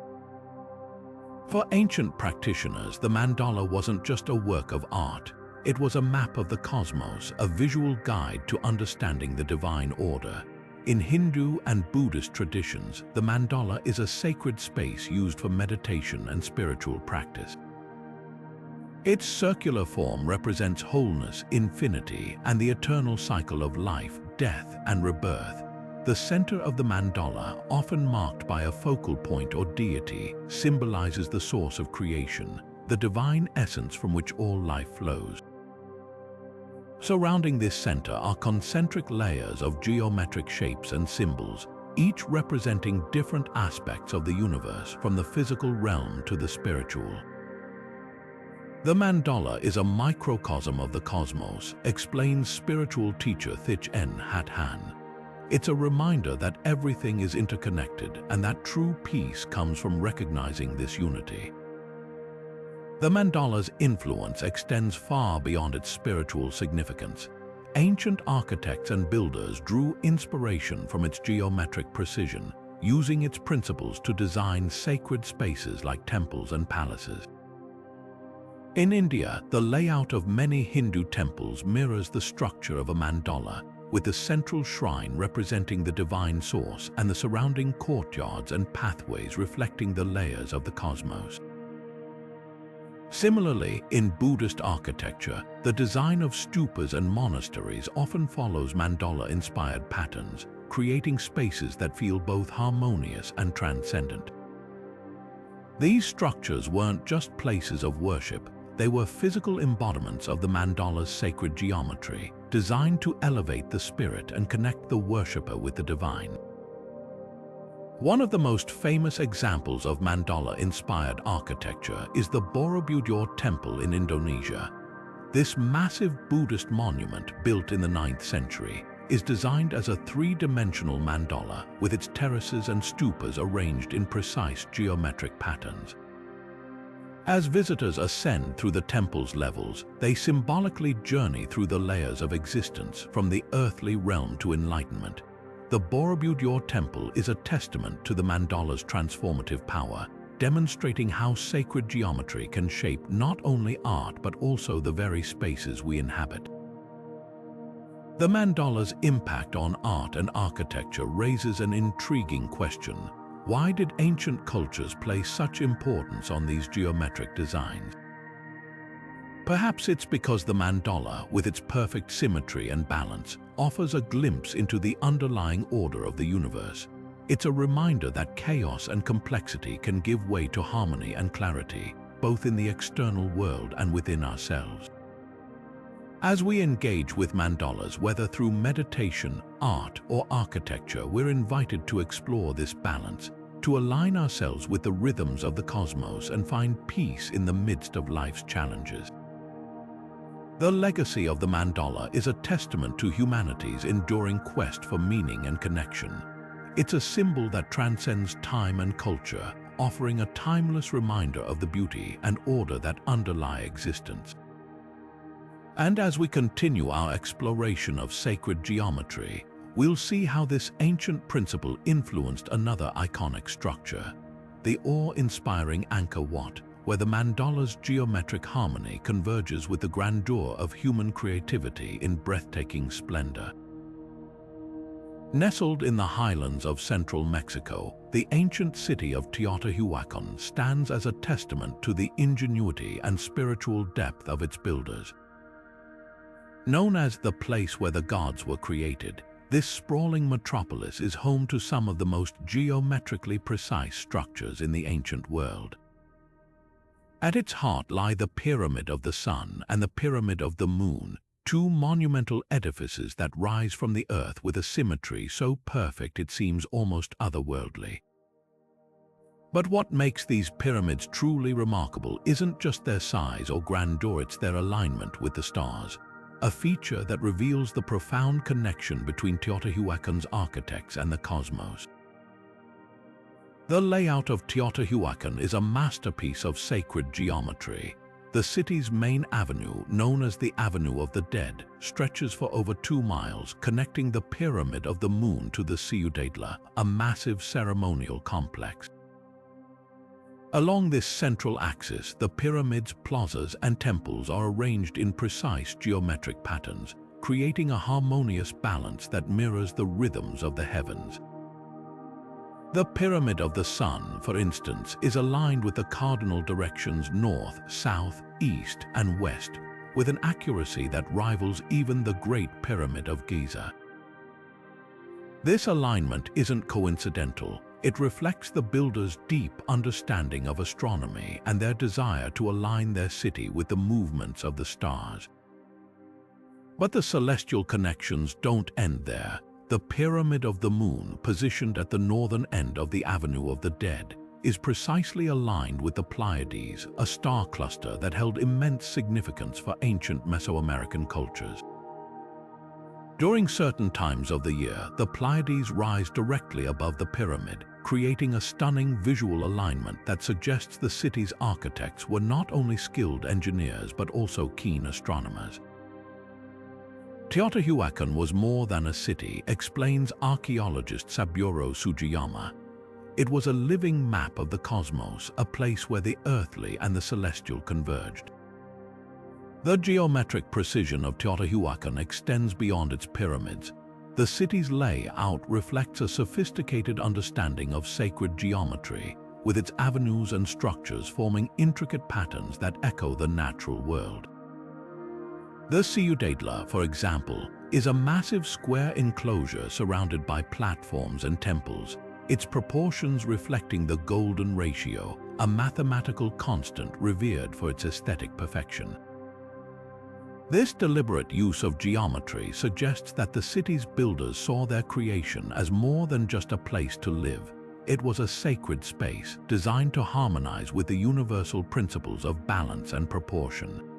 For ancient practitioners, the mandala wasn't just a work of art. It was a map of the cosmos, a visual guide to understanding the divine order. In Hindu and Buddhist traditions, the mandala is a sacred space used for meditation and spiritual practice. Its circular form represents wholeness, infinity, and the eternal cycle of life, death, and rebirth. The center of the mandala, often marked by a focal point or deity, symbolizes the source of creation, the divine essence from which all life flows. Surrounding this center are concentric layers of geometric shapes and symbols, each representing different aspects of the universe, from the physical realm to the spiritual. The mandala is a microcosm of the cosmos, explains spiritual teacher Thich Nhat Hanh. It's a reminder that everything is interconnected and that true peace comes from recognizing this unity. The mandala's influence extends far beyond its spiritual significance. Ancient architects and builders drew inspiration from its geometric precision, using its principles to design sacred spaces like temples and palaces. In India, the layout of many Hindu temples mirrors the structure of a mandala, with the central shrine representing the divine source and the surrounding courtyards and pathways reflecting the layers of the cosmos. Similarly, in Buddhist architecture, the design of stupas and monasteries often follows mandala-inspired patterns, creating spaces that feel both harmonious and transcendent. These structures weren't just places of worship. They were physical embodiments of the mandala's sacred geometry, designed to elevate the spirit and connect the worshipper with the divine. One of the most famous examples of mandala-inspired architecture is the Borobudur Temple in Indonesia. This massive Buddhist monument, built in the 9th century, is designed as a three-dimensional mandala with its terraces and stupas arranged in precise geometric patterns. As visitors ascend through the temple's levels, they symbolically journey through the layers of existence, from the earthly realm to enlightenment. The Borobudur Temple is a testament to the mandala's transformative power, demonstrating how sacred geometry can shape not only art but also the very spaces we inhabit. The mandala's impact on art and architecture raises an intriguing question. Why did ancient cultures place such importance on these geometric designs? Perhaps it's because the mandala, with its perfect symmetry and balance, offers a glimpse into the underlying order of the universe. It's a reminder that chaos and complexity can give way to harmony and clarity, both in the external world and within ourselves. As we engage with mandalas, whether through meditation, art, or architecture, we're invited to explore this balance, to align ourselves with the rhythms of the cosmos and find peace in the midst of life's challenges. The legacy of the mandala is a testament to humanity's enduring quest for meaning and connection. It's a symbol that transcends time and culture, offering a timeless reminder of the beauty and order that underlie existence. And as we continue our exploration of sacred geometry, we'll see how this ancient principle influenced another iconic structure, the awe-inspiring Angkor Wat, where the mandala's geometric harmony converges with the grandeur of human creativity in breathtaking splendor. Nestled in the highlands of central Mexico, the ancient city of Teotihuacan stands as a testament to the ingenuity and spiritual depth of its builders. Known as the place where the gods were created, This sprawling metropolis is home to some of the most geometrically precise structures in the ancient world. At its heart lie the Pyramid of the Sun and the Pyramid of the Moon, two monumental edifices that rise from the earth with a symmetry so perfect it seems almost otherworldly. But what makes these pyramids truly remarkable isn't just their size or grandeur, it's their alignment with the stars, a feature that reveals the profound connection between Teotihuacan's architects and the cosmos. The layout of Teotihuacan is a masterpiece of sacred geometry. The city's main avenue, known as the Avenue of the Dead, stretches for over 2 miles, connecting the Pyramid of the Moon to the Ciudadela, a massive ceremonial complex. Along this central axis, the pyramids, plazas, and temples are arranged in precise geometric patterns, creating a harmonious balance that mirrors the rhythms of the heavens. The Pyramid of the Sun, for instance, is aligned with the cardinal directions north, south, east, and west, with an accuracy that rivals even the Great Pyramid of Giza. This alignment isn't coincidental. It reflects the builders' deep understanding of astronomy and their desire to align their city with the movements of the stars. But the celestial connections don't end there. The Pyramid of the Moon, positioned at the northern end of the Avenue of the Dead, is precisely aligned with the Pleiades, a star cluster that held immense significance for ancient Mesoamerican cultures. During certain times of the year, the Pleiades rise directly above the pyramid, creating a stunning visual alignment that suggests the city's architects were not only skilled engineers but also keen astronomers. Teotihuacan was more than a city, explains archaeologist Saburo Sugiyama. It was a living map of the cosmos, a place where the earthly and the celestial converged. The geometric precision of Teotihuacan extends beyond its pyramids. The city's layout reflects a sophisticated understanding of sacred geometry, with its avenues and structures forming intricate patterns that echo the natural world. The Ciudadela, for example, is a massive square enclosure surrounded by platforms and temples, its proportions reflecting the golden ratio, a mathematical constant revered for its aesthetic perfection. This deliberate use of geometry suggests that the city's builders saw their creation as more than just a place to live. It was a sacred space designed to harmonize with the universal principles of balance and proportion.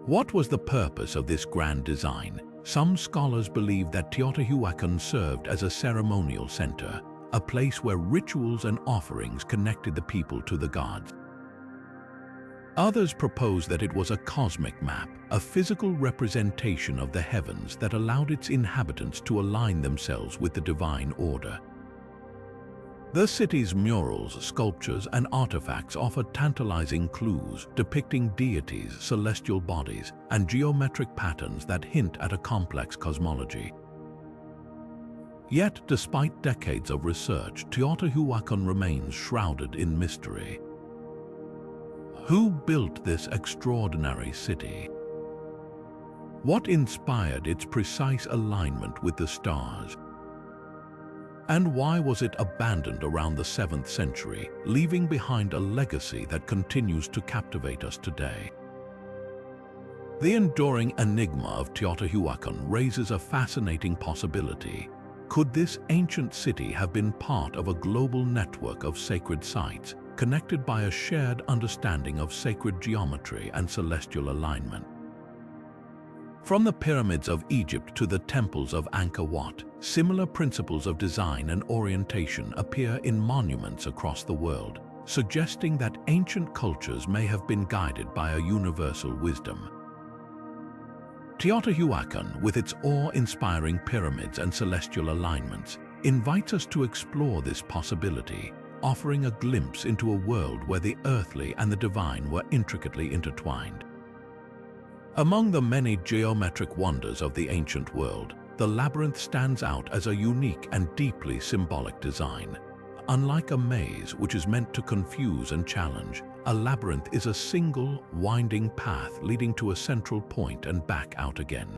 What was the purpose of this grand design? Some scholars believe that Teotihuacan served as a ceremonial center, a place where rituals and offerings connected the people to the gods. Others propose that it was a cosmic map, a physical representation of the heavens that allowed its inhabitants to align themselves with the divine order. The city's murals, sculptures, and artifacts offer tantalizing clues depicting deities, celestial bodies, and geometric patterns that hint at a complex cosmology. Yet, despite decades of research, Teotihuacan remains shrouded in mystery. Who built this extraordinary city? What inspired its precise alignment with the stars? And why was it abandoned around the 7th century, leaving behind a legacy that continues to captivate us today? The enduring enigma of Teotihuacan raises a fascinating possibility. Could this ancient city have been part of a global network of sacred sites, connected by a shared understanding of sacred geometry and celestial alignment? From the pyramids of Egypt to the temples of Angkor Wat, similar principles of design and orientation appear in monuments across the world, suggesting that ancient cultures may have been guided by a universal wisdom. Teotihuacan, with its awe-inspiring pyramids and celestial alignments, invites us to explore this possibility, offering a glimpse into a world where the earthly and the divine were intricately intertwined. Among the many geometric wonders of the ancient world, the labyrinth stands out as a unique and deeply symbolic design. Unlike a maze, which is meant to confuse and challenge, a labyrinth is a single, winding path leading to a central point and back out again.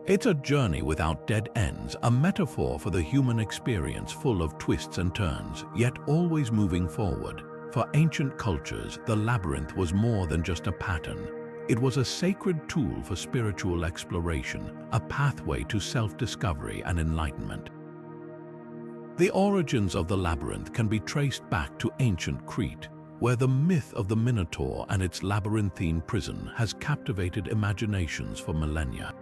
It's a journey without dead ends, a metaphor for the human experience full of twists and turns, yet always moving forward. For ancient cultures, the labyrinth was more than just a pattern. It was a sacred tool for spiritual exploration, a pathway to self-discovery and enlightenment. The origins of the labyrinth can be traced back to ancient Crete, where the myth of the Minotaur and its labyrinthine prison has captivated imaginations for millennia.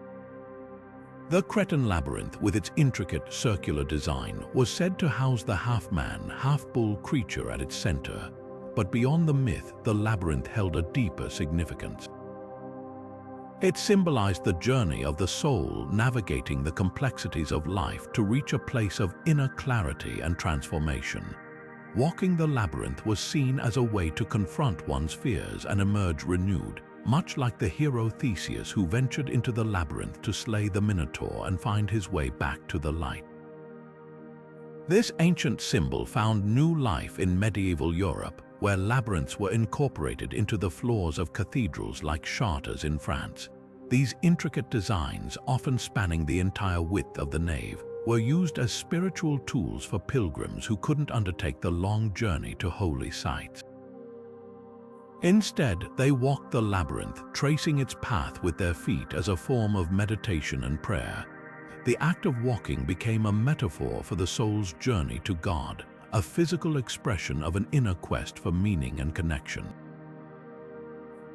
The Cretan labyrinth, with its intricate circular design, was said to house the half-man, half-bull creature at its center. But beyond the myth, the labyrinth held a deeper significance. It symbolized the journey of the soul navigating the complexities of life to reach a place of inner clarity and transformation. Walking the labyrinth was seen as a way to confront one's fears and emerge renewed, much like the hero Theseus who ventured into the labyrinth to slay the Minotaur and find his way back to the light. This ancient symbol found new life in medieval Europe, where labyrinths were incorporated into the floors of cathedrals like Chartres in France. These intricate designs, often spanning the entire width of the nave, were used as spiritual tools for pilgrims who couldn't undertake the long journey to holy sites. Instead, they walked the labyrinth, tracing its path with their feet as a form of meditation and prayer. The act of walking became a metaphor for the soul's journey to God, a physical expression of an inner quest for meaning and connection.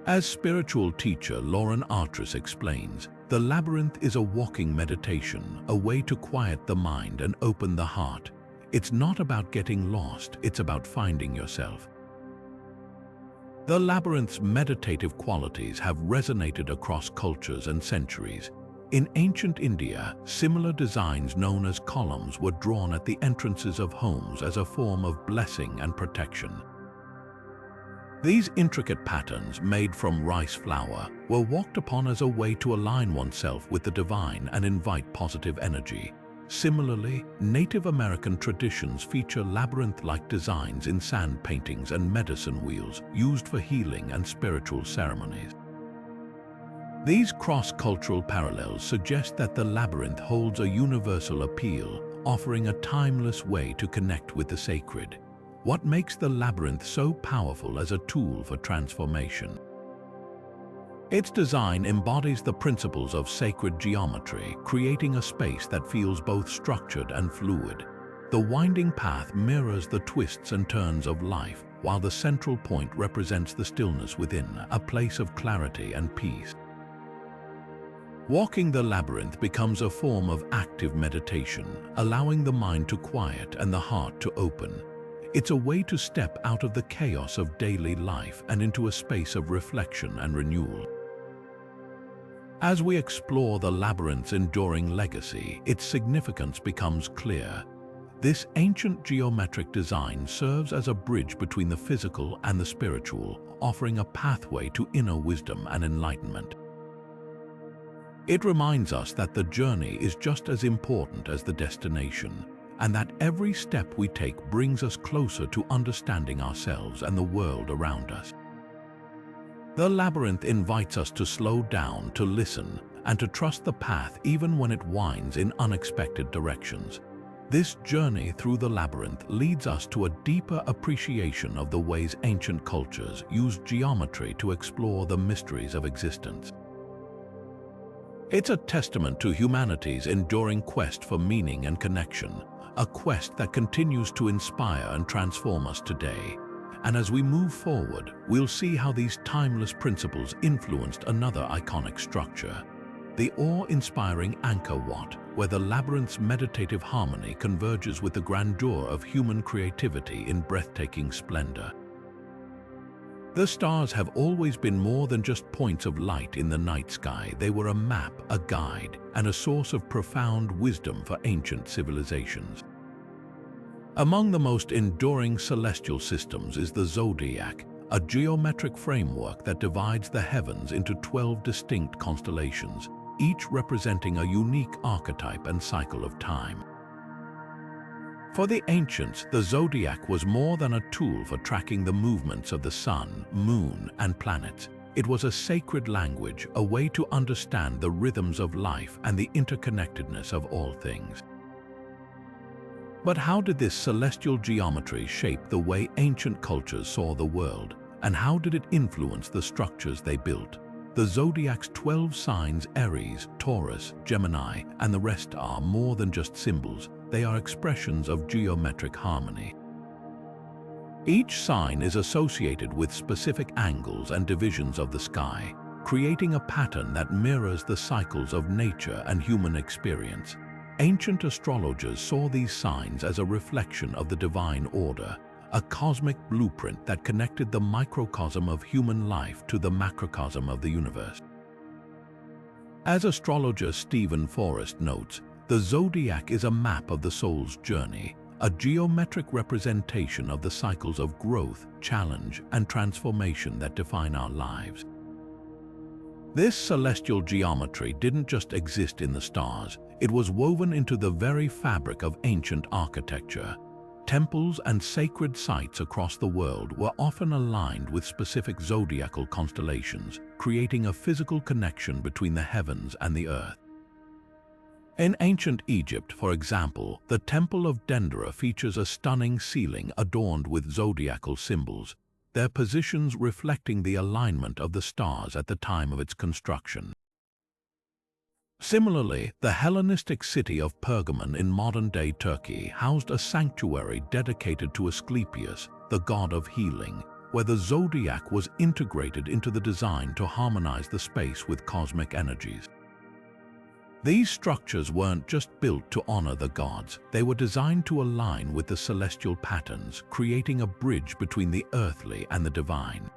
As spiritual teacher Lauren Artris explains, the labyrinth is a walking meditation, a way to quiet the mind and open the heart. It's not about getting lost, it's about finding yourself. The labyrinth's meditative qualities have resonated across cultures and centuries. In ancient India, similar designs known as columns were drawn at the entrances of homes as a form of blessing and protection. These intricate patterns, made from rice flour, were walked upon as a way to align oneself with the divine and invite positive energy. Similarly, Native American traditions feature labyrinth-like designs in sand paintings and medicine wheels used for healing and spiritual ceremonies. These cross-cultural parallels suggest that the labyrinth holds a universal appeal, offering a timeless way to connect with the sacred. What makes the labyrinth so powerful as a tool for transformation? Its design embodies the principles of sacred geometry, creating a space that feels both structured and fluid. The winding path mirrors the twists and turns of life, while the central point represents the stillness within, a place of clarity and peace. Walking the labyrinth becomes a form of active meditation, allowing the mind to quiet and the heart to open. It's a way to step out of the chaos of daily life and into a space of reflection and renewal. As we explore the labyrinth's enduring legacy, its significance becomes clear. This ancient geometric design serves as a bridge between the physical and the spiritual, offering a pathway to inner wisdom and enlightenment. It reminds us that the journey is just as important as the destination, and that every step we take brings us closer to understanding ourselves and the world around us. The labyrinth invites us to slow down, to listen, and to trust the path even when it winds in unexpected directions. This journey through the labyrinth leads us to a deeper appreciation of the ways ancient cultures used geometry to explore the mysteries of existence. It's a testament to humanity's enduring quest for meaning and connection, a quest that continues to inspire and transform us today. And as we move forward, we'll see how these timeless principles influenced another iconic structure, the awe-inspiring Angkor Wat, where the labyrinth's meditative harmony converges with the grandeur of human creativity in breathtaking splendor. The stars have always been more than just points of light in the night sky. They were a map, a guide, and a source of profound wisdom for ancient civilizations. Among the most enduring celestial systems is the Zodiac, a geometric framework that divides the heavens into 12 distinct constellations, each representing a unique archetype and cycle of time. For the ancients, the zodiac was more than a tool for tracking the movements of the sun, moon, and planets. It was a sacred language, a way to understand the rhythms of life and the interconnectedness of all things. But how did this celestial geometry shape the way ancient cultures saw the world, and how did it influence the structures they built? The zodiac's 12 signs, Aries, Taurus, Gemini, and the rest, are more than just symbols. They are expressions of geometric harmony. Each sign is associated with specific angles and divisions of the sky, creating a pattern that mirrors the cycles of nature and human experience. Ancient astrologers saw these signs as a reflection of the divine order, a cosmic blueprint that connected the microcosm of human life to the macrocosm of the universe. As astrologer Stephen Forrest notes, the zodiac is a map of the soul's journey, a geometric representation of the cycles of growth, challenge, and transformation that define our lives. This celestial geometry didn't just exist in the stars, it was woven into the very fabric of ancient architecture. Temples and sacred sites across the world were often aligned with specific zodiacal constellations, creating a physical connection between the heavens and the earth. In ancient Egypt, for example, the Temple of Dendera features a stunning ceiling adorned with zodiacal symbols, their positions reflecting the alignment of the stars at the time of its construction. Similarly, the Hellenistic city of Pergamon in modern-day Turkey housed a sanctuary dedicated to Asclepius, the god of healing, where the zodiac was integrated into the design to harmonize the space with cosmic energies. These structures weren't just built to honor the gods, they were designed to align with the celestial patterns, creating a bridge between the earthly and the divine.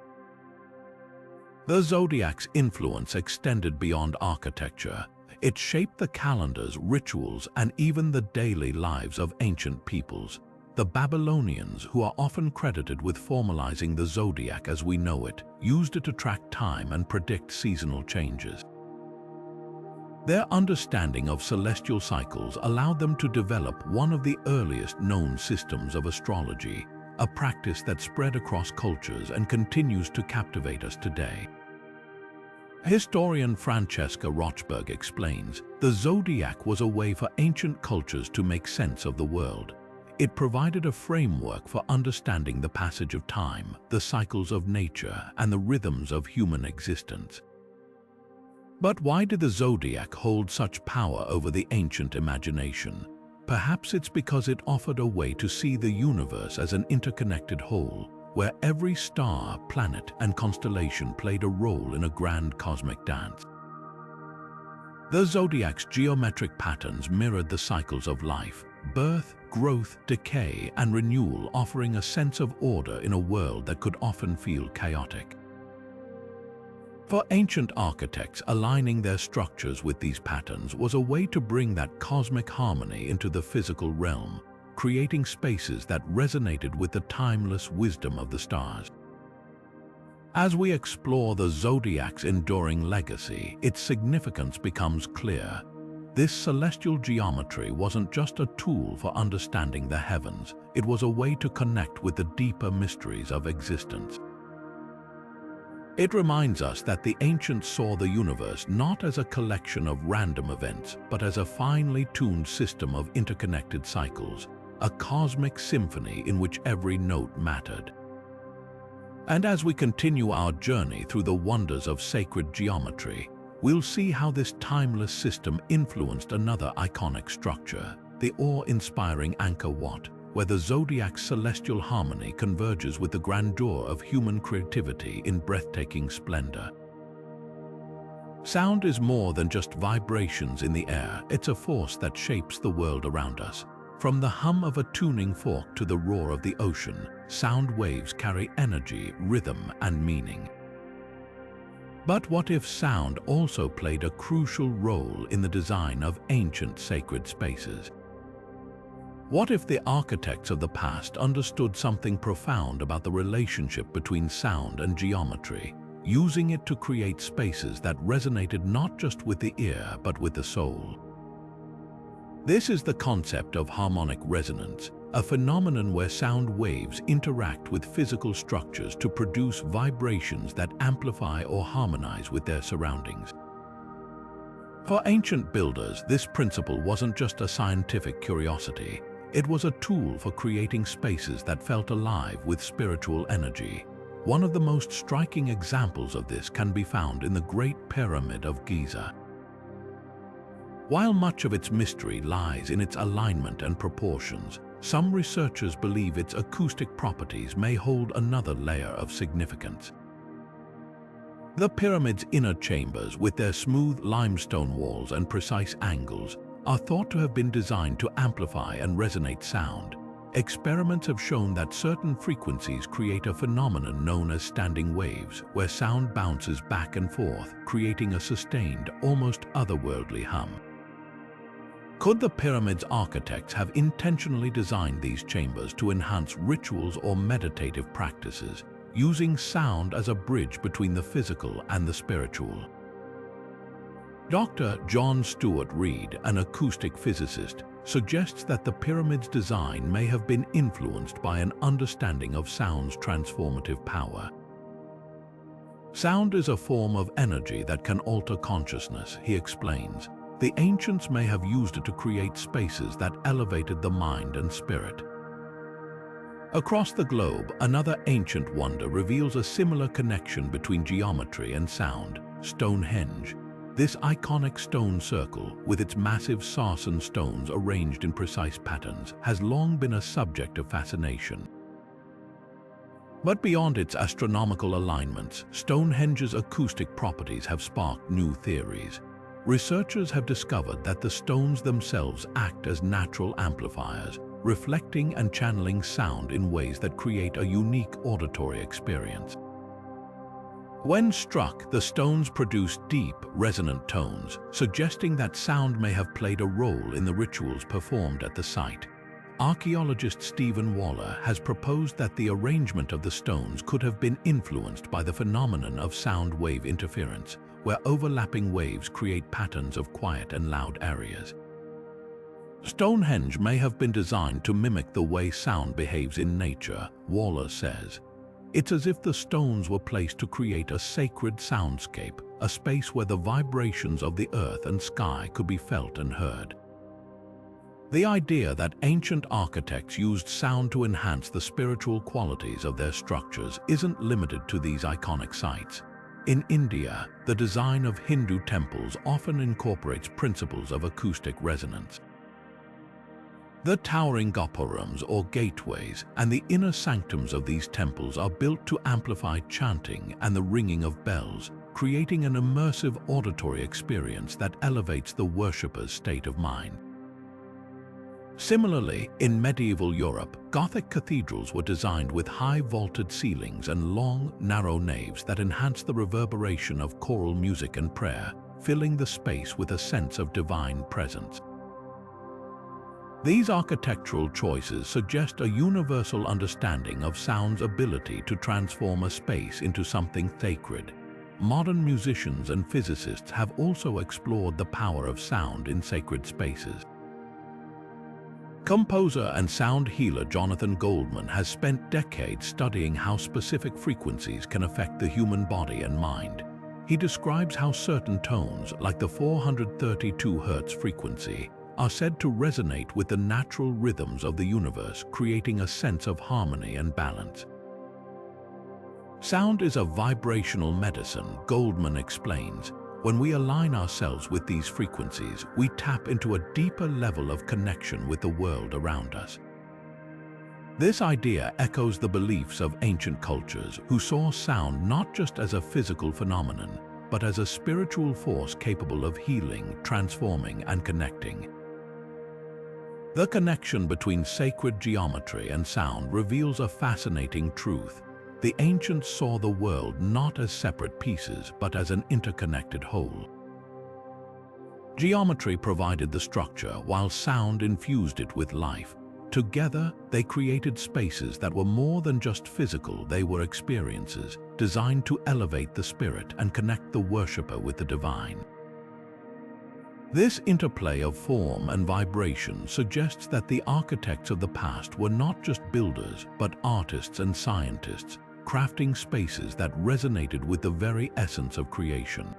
The zodiac's influence extended beyond architecture. It shaped the calendars, rituals, and even the daily lives of ancient peoples. The Babylonians, who are often credited with formalizing the zodiac as we know it, used it to track time and predict seasonal changes. Their understanding of celestial cycles allowed them to develop one of the earliest known systems of astrology, a practice that spread across cultures and continues to captivate us today. Historian Francesca Rochberg explains, the zodiac was a way for ancient cultures to make sense of the world. It provided a framework for understanding the passage of time, the cycles of nature, and the rhythms of human existence. But why did the zodiac hold such power over the ancient imagination? Perhaps it's because it offered a way to see the universe as an interconnected whole, where every star, planet, and constellation played a role in a grand cosmic dance. The zodiac's geometric patterns mirrored the cycles of life, birth, growth, decay, and renewal, offering a sense of order in a world that could often feel chaotic. For ancient architects, aligning their structures with these patterns was a way to bring that cosmic harmony into the physical realm, creating spaces that resonated with the timeless wisdom of the stars. As we explore the zodiac's enduring legacy, its significance becomes clear. This celestial geometry wasn't just a tool for understanding the heavens, it was a way to connect with the deeper mysteries of existence. It reminds us that the ancients saw the universe not as a collection of random events, but as a finely tuned system of interconnected cycles, a cosmic symphony in which every note mattered. And as we continue our journey through the wonders of sacred geometry, we'll see how this timeless system influenced another iconic structure, the awe-inspiring Angkor Wat, where the zodiac's celestial harmony converges with the grandeur of human creativity in breathtaking splendor. Sound is more than just vibrations in the air, it's a force that shapes the world around us. From the hum of a tuning fork to the roar of the ocean, sound waves carry energy, rhythm, and meaning. But what if sound also played a crucial role in the design of ancient sacred spaces? What if the architects of the past understood something profound about the relationship between sound and geometry, using it to create spaces that resonated not just with the ear but with the soul? This is the concept of harmonic resonance, a phenomenon where sound waves interact with physical structures to produce vibrations that amplify or harmonize with their surroundings. For ancient builders, this principle wasn't just a scientific curiosity. It was a tool for creating spaces that felt alive with spiritual energy. One of the most striking examples of this can be found in the Great Pyramid of Giza. While much of its mystery lies in its alignment and proportions, some researchers believe its acoustic properties may hold another layer of significance. The pyramid's inner chambers, with their smooth limestone walls and precise angles, are thought to have been designed to amplify and resonate sound. Experiments have shown that certain frequencies create a phenomenon known as standing waves, where sound bounces back and forth, creating a sustained, almost otherworldly hum. Could the pyramid's architects have intentionally designed these chambers to enhance rituals or meditative practices, using sound as a bridge between the physical and the spiritual? Dr. John Stuart Reid, an acoustic physicist, suggests that the pyramid's design may have been influenced by an understanding of sound's transformative power. Sound is a form of energy that can alter consciousness, he explains. The ancients may have used it to create spaces that elevated the mind and spirit. Across the globe, another ancient wonder reveals a similar connection between geometry and sound: Stonehenge. This iconic stone circle, with its massive sarsen stones arranged in precise patterns, has long been a subject of fascination. But beyond its astronomical alignments, Stonehenge's acoustic properties have sparked new theories. Researchers have discovered that the stones themselves act as natural amplifiers, reflecting and channeling sound in ways that create a unique auditory experience. When struck, the stones produce deep, resonant tones, suggesting that sound may have played a role in the rituals performed at the site. Archaeologist Stephen Waller has proposed that the arrangement of the stones could have been influenced by the phenomenon of sound wave interference, where overlapping waves create patterns of quiet and loud areas. Stonehenge may have been designed to mimic the way sound behaves in nature, Waller says. It's as if the stones were placed to create a sacred soundscape, a space where the vibrations of the earth and sky could be felt and heard. The idea that ancient architects used sound to enhance the spiritual qualities of their structures isn't limited to these iconic sites. In India, the design of Hindu temples often incorporates principles of acoustic resonance. The towering gopurams, or gateways, and the inner sanctums of these temples are built to amplify chanting and the ringing of bells, creating an immersive auditory experience that elevates the worshipper's state of mind. Similarly, in medieval Europe, Gothic cathedrals were designed with high vaulted ceilings and long, narrow naves that enhanced the reverberation of choral music and prayer, filling the space with a sense of divine presence. These architectural choices suggest a universal understanding of sound's ability to transform a space into something sacred. Modern musicians and physicists have also explored the power of sound in sacred spaces. Composer and sound healer Jonathan Goldman has spent decades studying how specific frequencies can affect the human body and mind. He describes how certain tones, like the 432 Hz frequency, are said to resonate with the natural rhythms of the universe, creating a sense of harmony and balance. Sound is a vibrational medicine, Goldman explains. When we align ourselves with these frequencies, we tap into a deeper level of connection with the world around us. This idea echoes the beliefs of ancient cultures who saw sound not just as a physical phenomenon, but as a spiritual force capable of healing, transforming, and connecting. The connection between sacred geometry and sound reveals a fascinating truth. The ancients saw the world not as separate pieces, but as an interconnected whole. Geometry provided the structure, while sound infused it with life. Together, they created spaces that were more than just physical. They were experiences, designed to elevate the spirit and connect the worshipper with the divine. This interplay of form and vibration suggests that the architects of the past were not just builders, but artists and scientists, crafting spaces that resonated with the very essence of creation.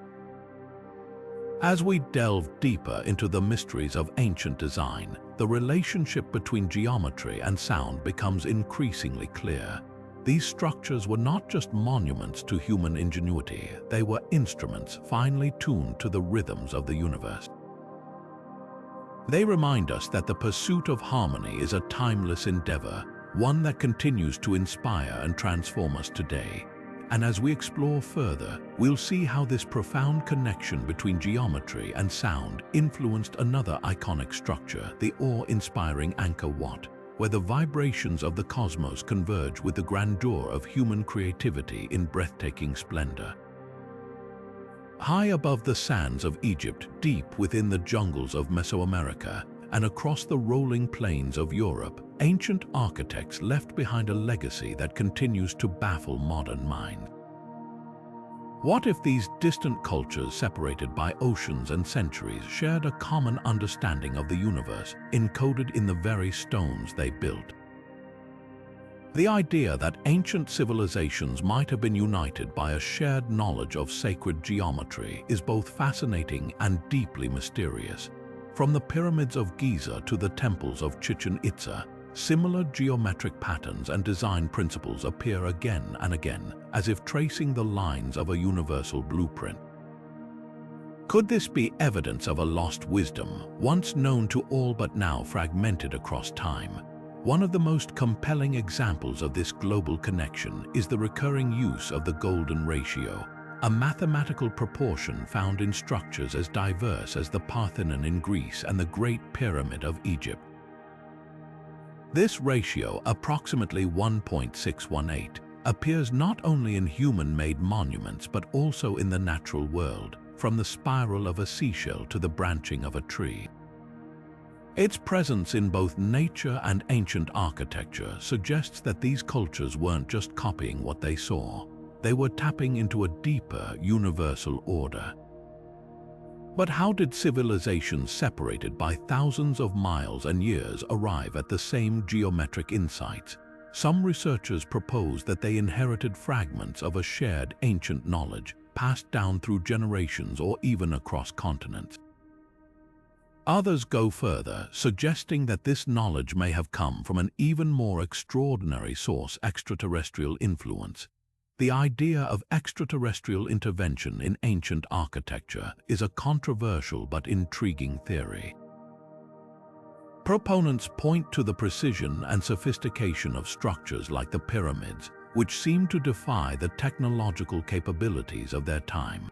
As we delve deeper into the mysteries of ancient design, the relationship between geometry and sound becomes increasingly clear. These structures were not just monuments to human ingenuity, they were instruments finely tuned to the rhythms of the universe. They remind us that the pursuit of harmony is a timeless endeavor, one that continues to inspire and transform us today. And as we explore further, we'll see how this profound connection between geometry and sound influenced another iconic structure, the awe-inspiring Angkor Wat, where the vibrations of the cosmos converge with the grandeur of human creativity in breathtaking splendor. High above the sands of Egypt, deep within the jungles of Mesoamerica, and across the rolling plains of Europe, ancient architects left behind a legacy that continues to baffle modern minds. What if these distant cultures, separated by oceans and centuries, shared a common understanding of the universe, encoded in the very stones they built? The idea that ancient civilizations might have been united by a shared knowledge of sacred geometry is both fascinating and deeply mysterious. From the pyramids of Giza to the temples of Chichen Itza, similar geometric patterns and design principles appear again and again, as if tracing the lines of a universal blueprint. Could this be evidence of a lost wisdom, once known to all but now fragmented across time? One of the most compelling examples of this global connection is the recurring use of the golden ratio, a mathematical proportion found in structures as diverse as the Parthenon in Greece and the Great Pyramid of Egypt. This ratio, approximately 1.618, appears not only in human-made monuments but also in the natural world, from the spiral of a seashell to the branching of a tree. Its presence in both nature and ancient architecture suggests that these cultures weren't just copying what they saw. They were tapping into a deeper, universal order. But how did civilizations separated by thousands of miles and years arrive at the same geometric insights? Some researchers propose that they inherited fragments of a shared ancient knowledge, passed down through generations or even across continents. Others go further, suggesting that this knowledge may have come from an even more extraordinary source: extraterrestrial influence. The idea of extraterrestrial intervention in ancient architecture is a controversial but intriguing theory. Proponents point to the precision and sophistication of structures like the pyramids, which seem to defy the technological capabilities of their time.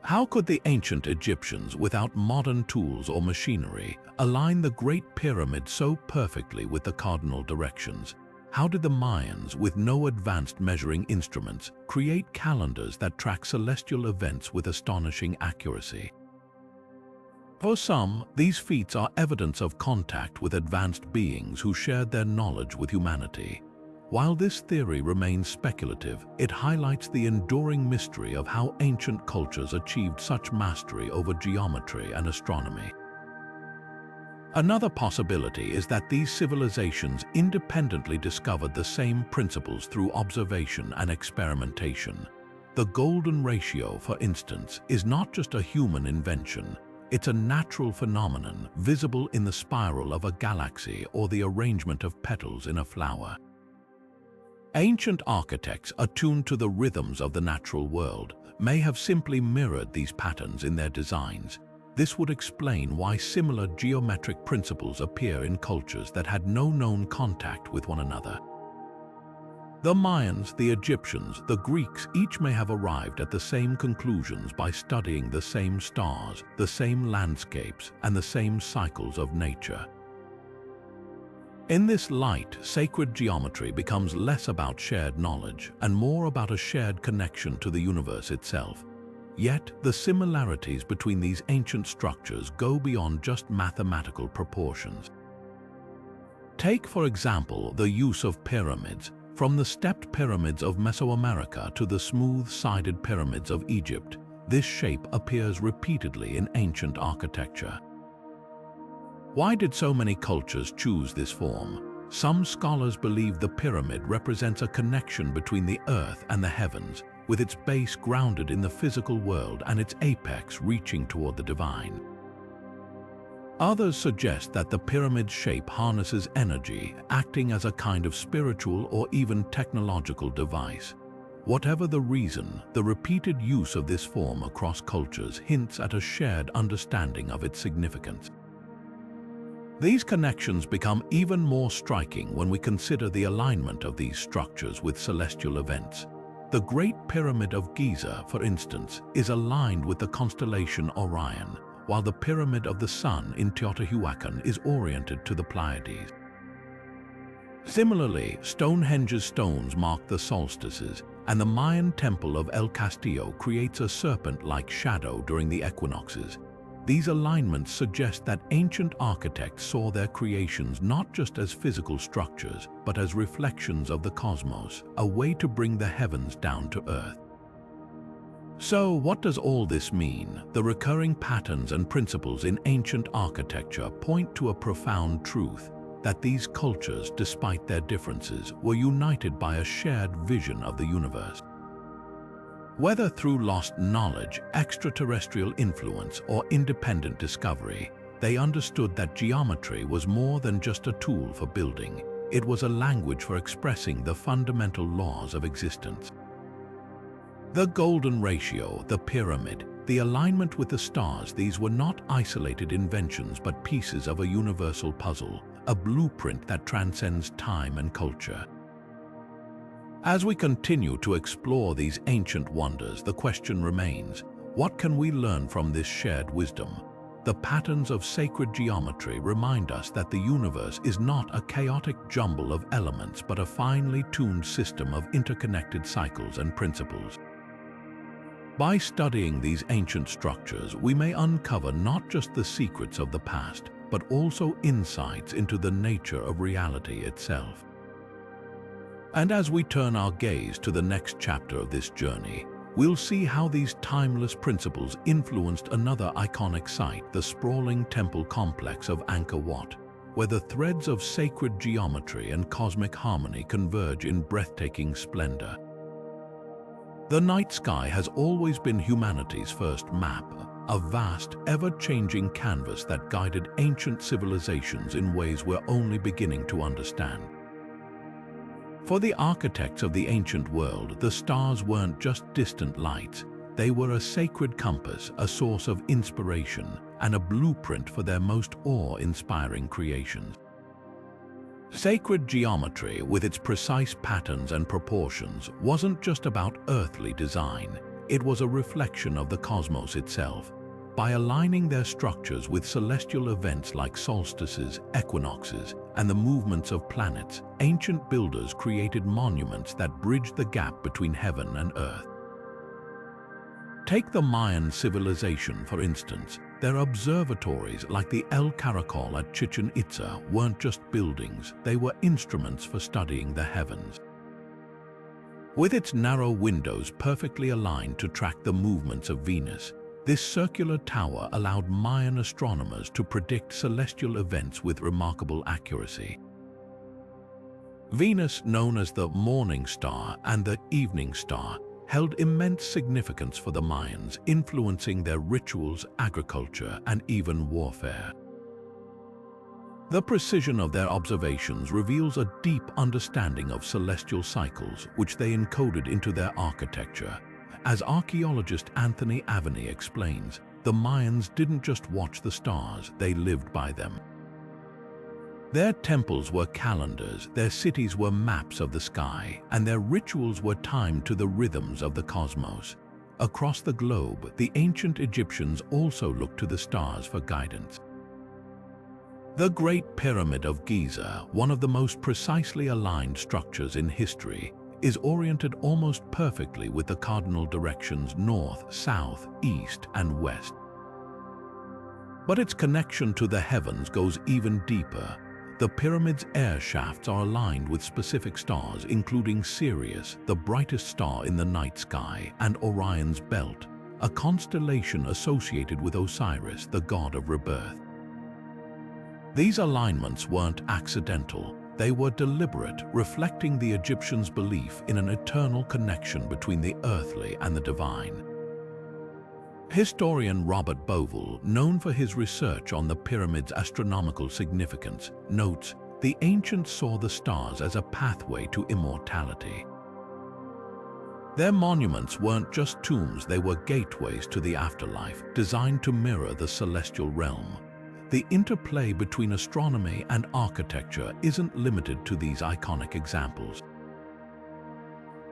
How could the ancient Egyptians, without modern tools or machinery, align the Great Pyramid so perfectly with the cardinal directions? How did the Mayans, with no advanced measuring instruments, create calendars that track celestial events with astonishing accuracy? For some, these feats are evidence of contact with advanced beings who shared their knowledge with humanity. While this theory remains speculative, it highlights the enduring mystery of how ancient cultures achieved such mastery over geometry and astronomy. Another possibility is that these civilizations independently discovered the same principles through observation and experimentation. The golden ratio, for instance, is not just a human invention. It's a natural phenomenon visible in the spiral of a galaxy or the arrangement of petals in a flower. Ancient architects, attuned to the rhythms of the natural world, may have simply mirrored these patterns in their designs. This would explain why similar geometric principles appear in cultures that had no known contact with one another. The Mayans, the Egyptians, the Greeks each may have arrived at the same conclusions by studying the same stars, the same landscapes, and the same cycles of nature. In this light, sacred geometry becomes less about shared knowledge and more about a shared connection to the universe itself. Yet, the similarities between these ancient structures go beyond just mathematical proportions. Take, for example, the use of pyramids. From the stepped pyramids of Mesoamerica to the smooth-sided pyramids of Egypt, this shape appears repeatedly in ancient architecture. Why did so many cultures choose this form? Some scholars believe the pyramid represents a connection between the earth and the heavens, with its base grounded in the physical world and its apex reaching toward the divine. Others suggest that the pyramid's shape harnesses energy, acting as a kind of spiritual or even technological device. Whatever the reason, the repeated use of this form across cultures hints at a shared understanding of its significance. These connections become even more striking when we consider the alignment of these structures with celestial events. The Great Pyramid of Giza, for instance, is aligned with the constellation Orion, while the Pyramid of the Sun in Teotihuacan is oriented to the Pleiades. Similarly, Stonehenge's stones mark the solstices, and the Mayan Temple of El Castillo creates a serpent-like shadow during the equinoxes. These alignments suggest that ancient architects saw their creations not just as physical structures, but as reflections of the cosmos, a way to bring the heavens down to earth. So, what does all this mean? The recurring patterns and principles in ancient architecture point to a profound truth, that these cultures, despite their differences, were united by a shared vision of the universe. Whether through lost knowledge, extraterrestrial influence, or independent discovery, they understood that geometry was more than just a tool for building. It was a language for expressing the fundamental laws of existence. The golden ratio, the pyramid, the alignment with the stars, these were not isolated inventions but pieces of a universal puzzle, a blueprint that transcends time and culture. As we continue to explore these ancient wonders, the question remains, what can we learn from this shared wisdom? The patterns of sacred geometry remind us that the universe is not a chaotic jumble of elements but a finely tuned system of interconnected cycles and principles. By studying these ancient structures, we may uncover not just the secrets of the past, but also insights into the nature of reality itself. And as we turn our gaze to the next chapter of this journey, we'll see how these timeless principles influenced another iconic site, the sprawling temple complex of Angkor Wat, where the threads of sacred geometry and cosmic harmony converge in breathtaking splendor. The night sky has always been humanity's first map, a vast, ever-changing canvas that guided ancient civilizations in ways we're only beginning to understand. For the architects of the ancient world, the stars weren't just distant lights. They were a sacred compass, a source of inspiration, and a blueprint for their most awe-inspiring creations. Sacred geometry, with its precise patterns and proportions, wasn't just about earthly design. It was a reflection of the cosmos itself. By aligning their structures with celestial events like solstices, equinoxes, and the movements of planets, ancient builders created monuments that bridged the gap between heaven and earth. Take the Mayan civilization, for instance. Their observatories, like the El Caracol at Chichen Itza, weren't just buildings, they were instruments for studying the heavens. With its narrow windows perfectly aligned to track the movements of Venus, this circular tower allowed Mayan astronomers to predict celestial events with remarkable accuracy. Venus, known as the morning star and the evening star, held immense significance for the Mayans, influencing their rituals, agriculture, and even warfare. The precision of their observations reveals a deep understanding of celestial cycles, which they encoded into their architecture. As archaeologist Anthony Aveni explains, the Mayans didn't just watch the stars, they lived by them. Their temples were calendars, their cities were maps of the sky, and their rituals were timed to the rhythms of the cosmos. Across the globe, the ancient Egyptians also looked to the stars for guidance. The Great Pyramid of Giza, one of the most precisely aligned structures in history, is oriented almost perfectly with the cardinal directions north, south, east, and west. But its connection to the heavens goes even deeper. The pyramid's air shafts are aligned with specific stars, including Sirius, the brightest star in the night sky, and Orion's belt, a constellation associated with Osiris, the god of rebirth. These alignments weren't accidental. They were deliberate, reflecting the Egyptians' belief in an eternal connection between the earthly and the divine. Historian Robert Bovell, known for his research on the pyramid's astronomical significance, notes, "The ancients saw the stars as a pathway to immortality." Their monuments weren't just tombs, they were gateways to the afterlife, designed to mirror the celestial realm. The interplay between astronomy and architecture isn't limited to these iconic examples.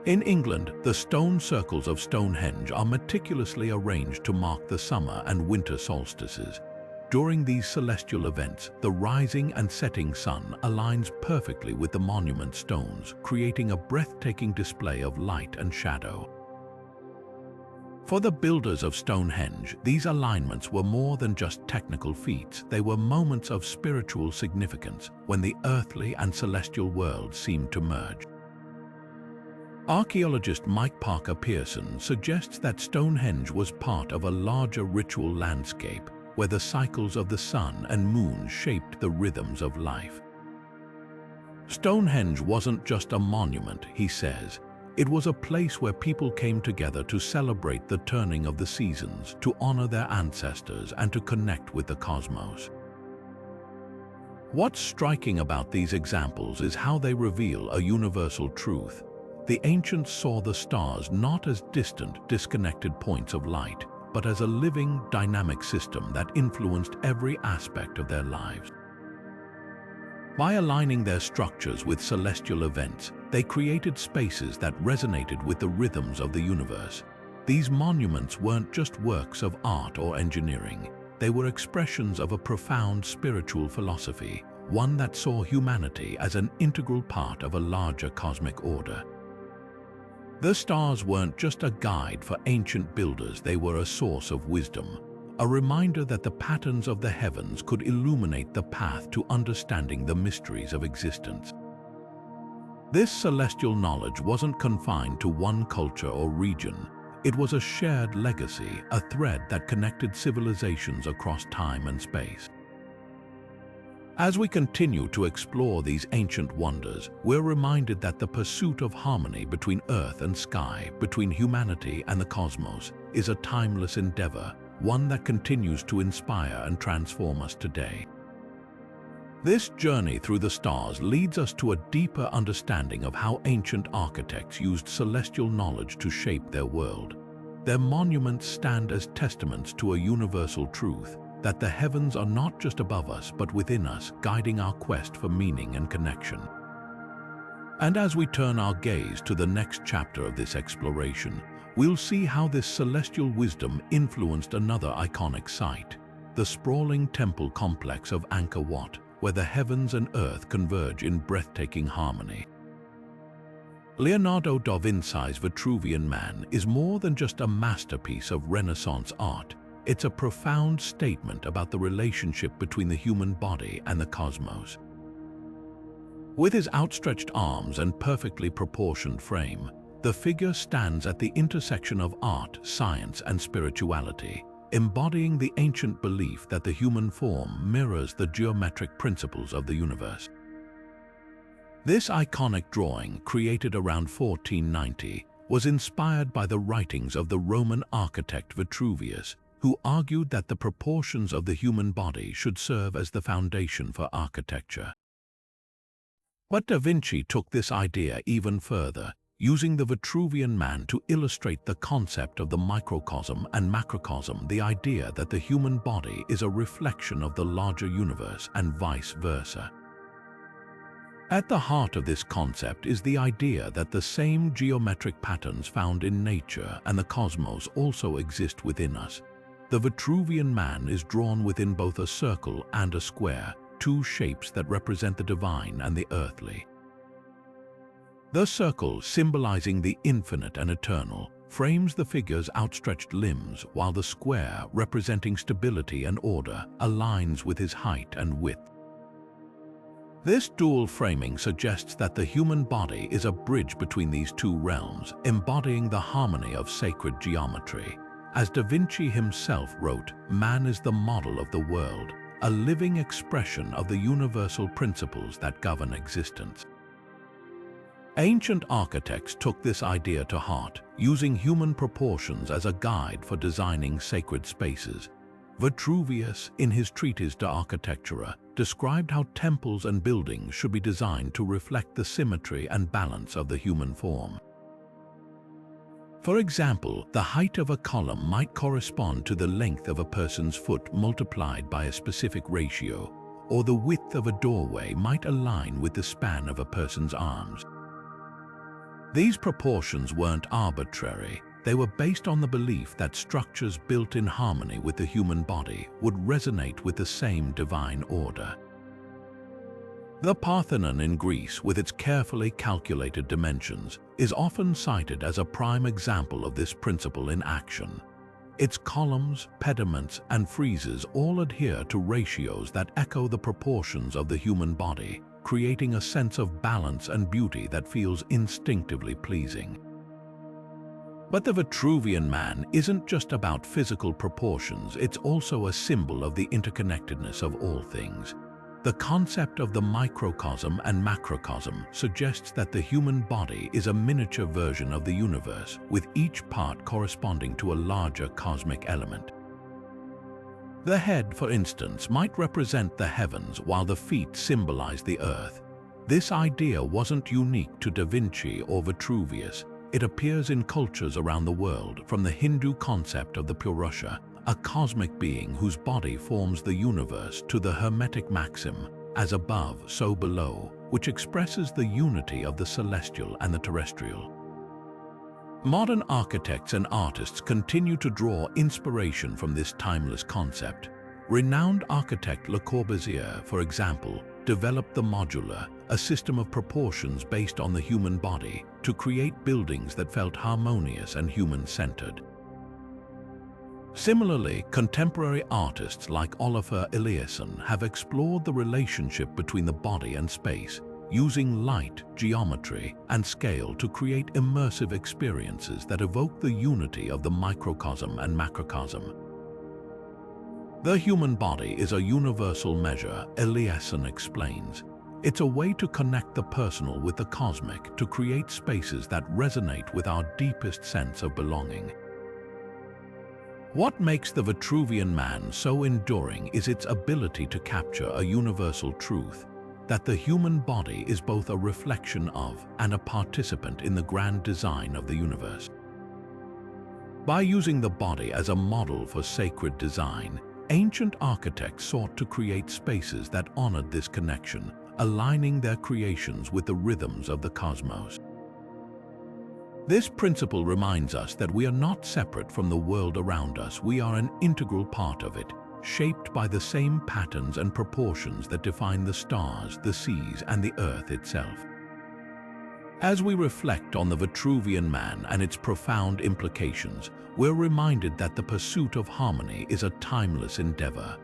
In England, the stone circles of Stonehenge are meticulously arranged to mark the summer and winter solstices. During these celestial events, the rising and setting sun aligns perfectly with the monument stones, creating a breathtaking display of light and shadow. For the builders of Stonehenge, these alignments were more than just technical feats. They were moments of spiritual significance when the earthly and celestial worlds seemed to merge. Archaeologist Mike Parker Pearson suggests that Stonehenge was part of a larger ritual landscape where the cycles of the sun and moon shaped the rhythms of life. Stonehenge wasn't just a monument, he says. It was a place where people came together to celebrate the turning of the seasons, to honor their ancestors, and to connect with the cosmos. What's striking about these examples is how they reveal a universal truth. The ancients saw the stars not as distant, disconnected points of light, but as a living, dynamic system that influenced every aspect of their lives. By aligning their structures with celestial events, they created spaces that resonated with the rhythms of the universe. These monuments weren't just works of art or engineering. They were expressions of a profound spiritual philosophy, one that saw humanity as an integral part of a larger cosmic order. The stars weren't just a guide for ancient builders, they were a source of wisdom, a reminder that the patterns of the heavens could illuminate the path to understanding the mysteries of existence. This celestial knowledge wasn't confined to one culture or region. It was a shared legacy, a thread that connected civilizations across time and space. As we continue to explore these ancient wonders, we're reminded that the pursuit of harmony between earth and sky, between humanity and the cosmos, is a timeless endeavor, one that continues to inspire and transform us today. This journey through the stars leads us to a deeper understanding of how ancient architects used celestial knowledge to shape their world. Their monuments stand as testaments to a universal truth, that the heavens are not just above us but within us, guiding our quest for meaning and connection. And as we turn our gaze to the next chapter of this exploration, we'll see how this celestial wisdom influenced another iconic site, the sprawling temple complex of Angkor Wat, where the heavens and earth converge in breathtaking harmony. Leonardo da Vinci's Vitruvian Man is more than just a masterpiece of Renaissance art. It's a profound statement about the relationship between the human body and the cosmos. With his outstretched arms and perfectly proportioned frame, the figure stands at the intersection of art, science, and spirituality, embodying the ancient belief that the human form mirrors the geometric principles of the universe. This iconic drawing, created around 1490, was inspired by the writings of the Roman architect Vitruvius, who argued that the proportions of the human body should serve as the foundation for architecture. But Da Vinci took this idea even further, using the Vitruvian Man to illustrate the concept of the microcosm and macrocosm, the idea that the human body is a reflection of the larger universe and vice versa. At the heart of this concept is the idea that the same geometric patterns found in nature and the cosmos also exist within us. The Vitruvian Man is drawn within both a circle and a square, two shapes that represent the divine and the earthly. The circle, symbolizing the infinite and eternal, frames the figure's outstretched limbs, while the square, representing stability and order, aligns with his height and width. This dual framing suggests that the human body is a bridge between these two realms, embodying the harmony of sacred geometry. As Da Vinci himself wrote, man is the model of the world, a living expression of the universal principles that govern existence. Ancient architects took this idea to heart, using human proportions as a guide for designing sacred spaces. Vitruvius, in his treatise De Architectura, described how temples and buildings should be designed to reflect the symmetry and balance of the human form. For example, the height of a column might correspond to the length of a person's foot multiplied by a specific ratio, or the width of a doorway might align with the span of a person's arms. These proportions weren't arbitrary. They were based on the belief that structures built in harmony with the human body would resonate with the same divine order. The Parthenon in Greece, with its carefully calculated dimensions, is often cited as a prime example of this principle in action. Its columns, pediments, and friezes all adhere to ratios that echo the proportions of the human body, creating a sense of balance and beauty that feels instinctively pleasing. But the Vitruvian Man isn't just about physical proportions, it's also a symbol of the interconnectedness of all things. The concept of the microcosm and macrocosm suggests that the human body is a miniature version of the universe, with each part corresponding to a larger cosmic element. The head, for instance, might represent the heavens while the feet symbolize the earth. This idea wasn't unique to Da Vinci or Vitruvius. It appears in cultures around the world, from the Hindu concept of the Purusha, a cosmic being whose body forms the universe, to the Hermetic maxim, as above, so below, which expresses the unity of the celestial and the terrestrial. Modern architects and artists continue to draw inspiration from this timeless concept. Renowned architect Le Corbusier, for example, developed the modular, a system of proportions based on the human body, to create buildings that felt harmonious and human-centered. Similarly, contemporary artists like Olafur Eliasson have explored the relationship between the body and space, using light, geometry, and scale to create immersive experiences that evoke the unity of the microcosm and macrocosm. The human body is a universal measure, Eliasson explains. It's a way to connect the personal with the cosmic, to create spaces that resonate with our deepest sense of belonging. What makes the Vitruvian Man so enduring is its ability to capture a universal truth, that the human body is both a reflection of and a participant in the grand design of the universe. By using the body as a model for sacred design, ancient architects sought to create spaces that honored this connection, aligning their creations with the rhythms of the cosmos. This principle reminds us that we are not separate from the world around us. We are an integral part of it, shaped by the same patterns and proportions that define the stars, the seas, and the earth itself. As we reflect on the Vitruvian Man and its profound implications, we're reminded that the pursuit of harmony is a timeless endeavor.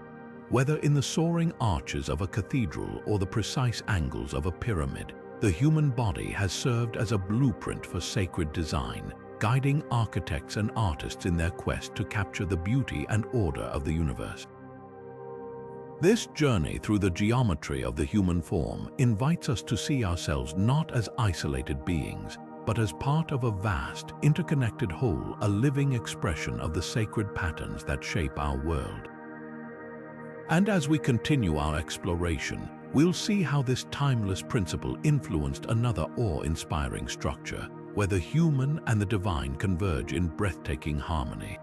Whether in the soaring arches of a cathedral or the precise angles of a pyramid, the human body has served as a blueprint for sacred design, guiding architects and artists in their quest to capture the beauty and order of the universe. This journey through the geometry of the human form invites us to see ourselves not as isolated beings, but as part of a vast, interconnected whole, a living expression of the sacred patterns that shape our world. And as we continue our exploration, we'll see how this timeless principle influenced another awe-inspiring structure, where the human and the divine converge in breathtaking harmony.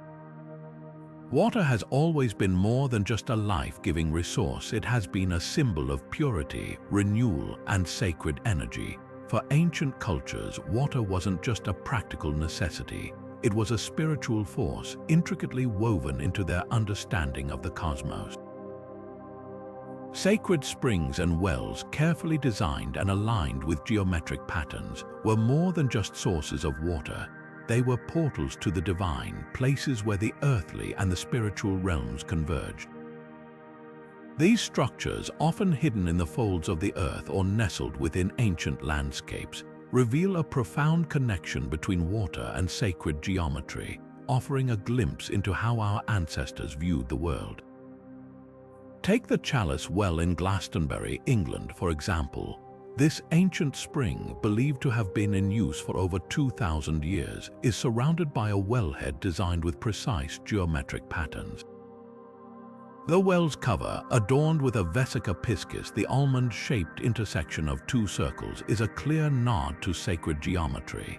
Water has always been more than just a life-giving resource. It has been a symbol of purity, renewal, and sacred energy. For ancient cultures, water wasn't just a practical necessity. It was a spiritual force, intricately woven into their understanding of the cosmos. Sacred springs and wells, carefully designed and aligned with geometric patterns, were more than just sources of water. They were portals to the divine, places where the earthly and the spiritual realms converged. These structures, often hidden in the folds of the earth or nestled within ancient landscapes, reveal a profound connection between water and sacred geometry, offering a glimpse into how our ancestors viewed the world. Take the Chalice Well in Glastonbury, England, for example. This ancient spring, believed to have been in use for over 2,000 years, is surrounded by a wellhead designed with precise geometric patterns. The well's cover, adorned with a Vesica Piscis, the almond-shaped intersection of two circles, is a clear nod to sacred geometry.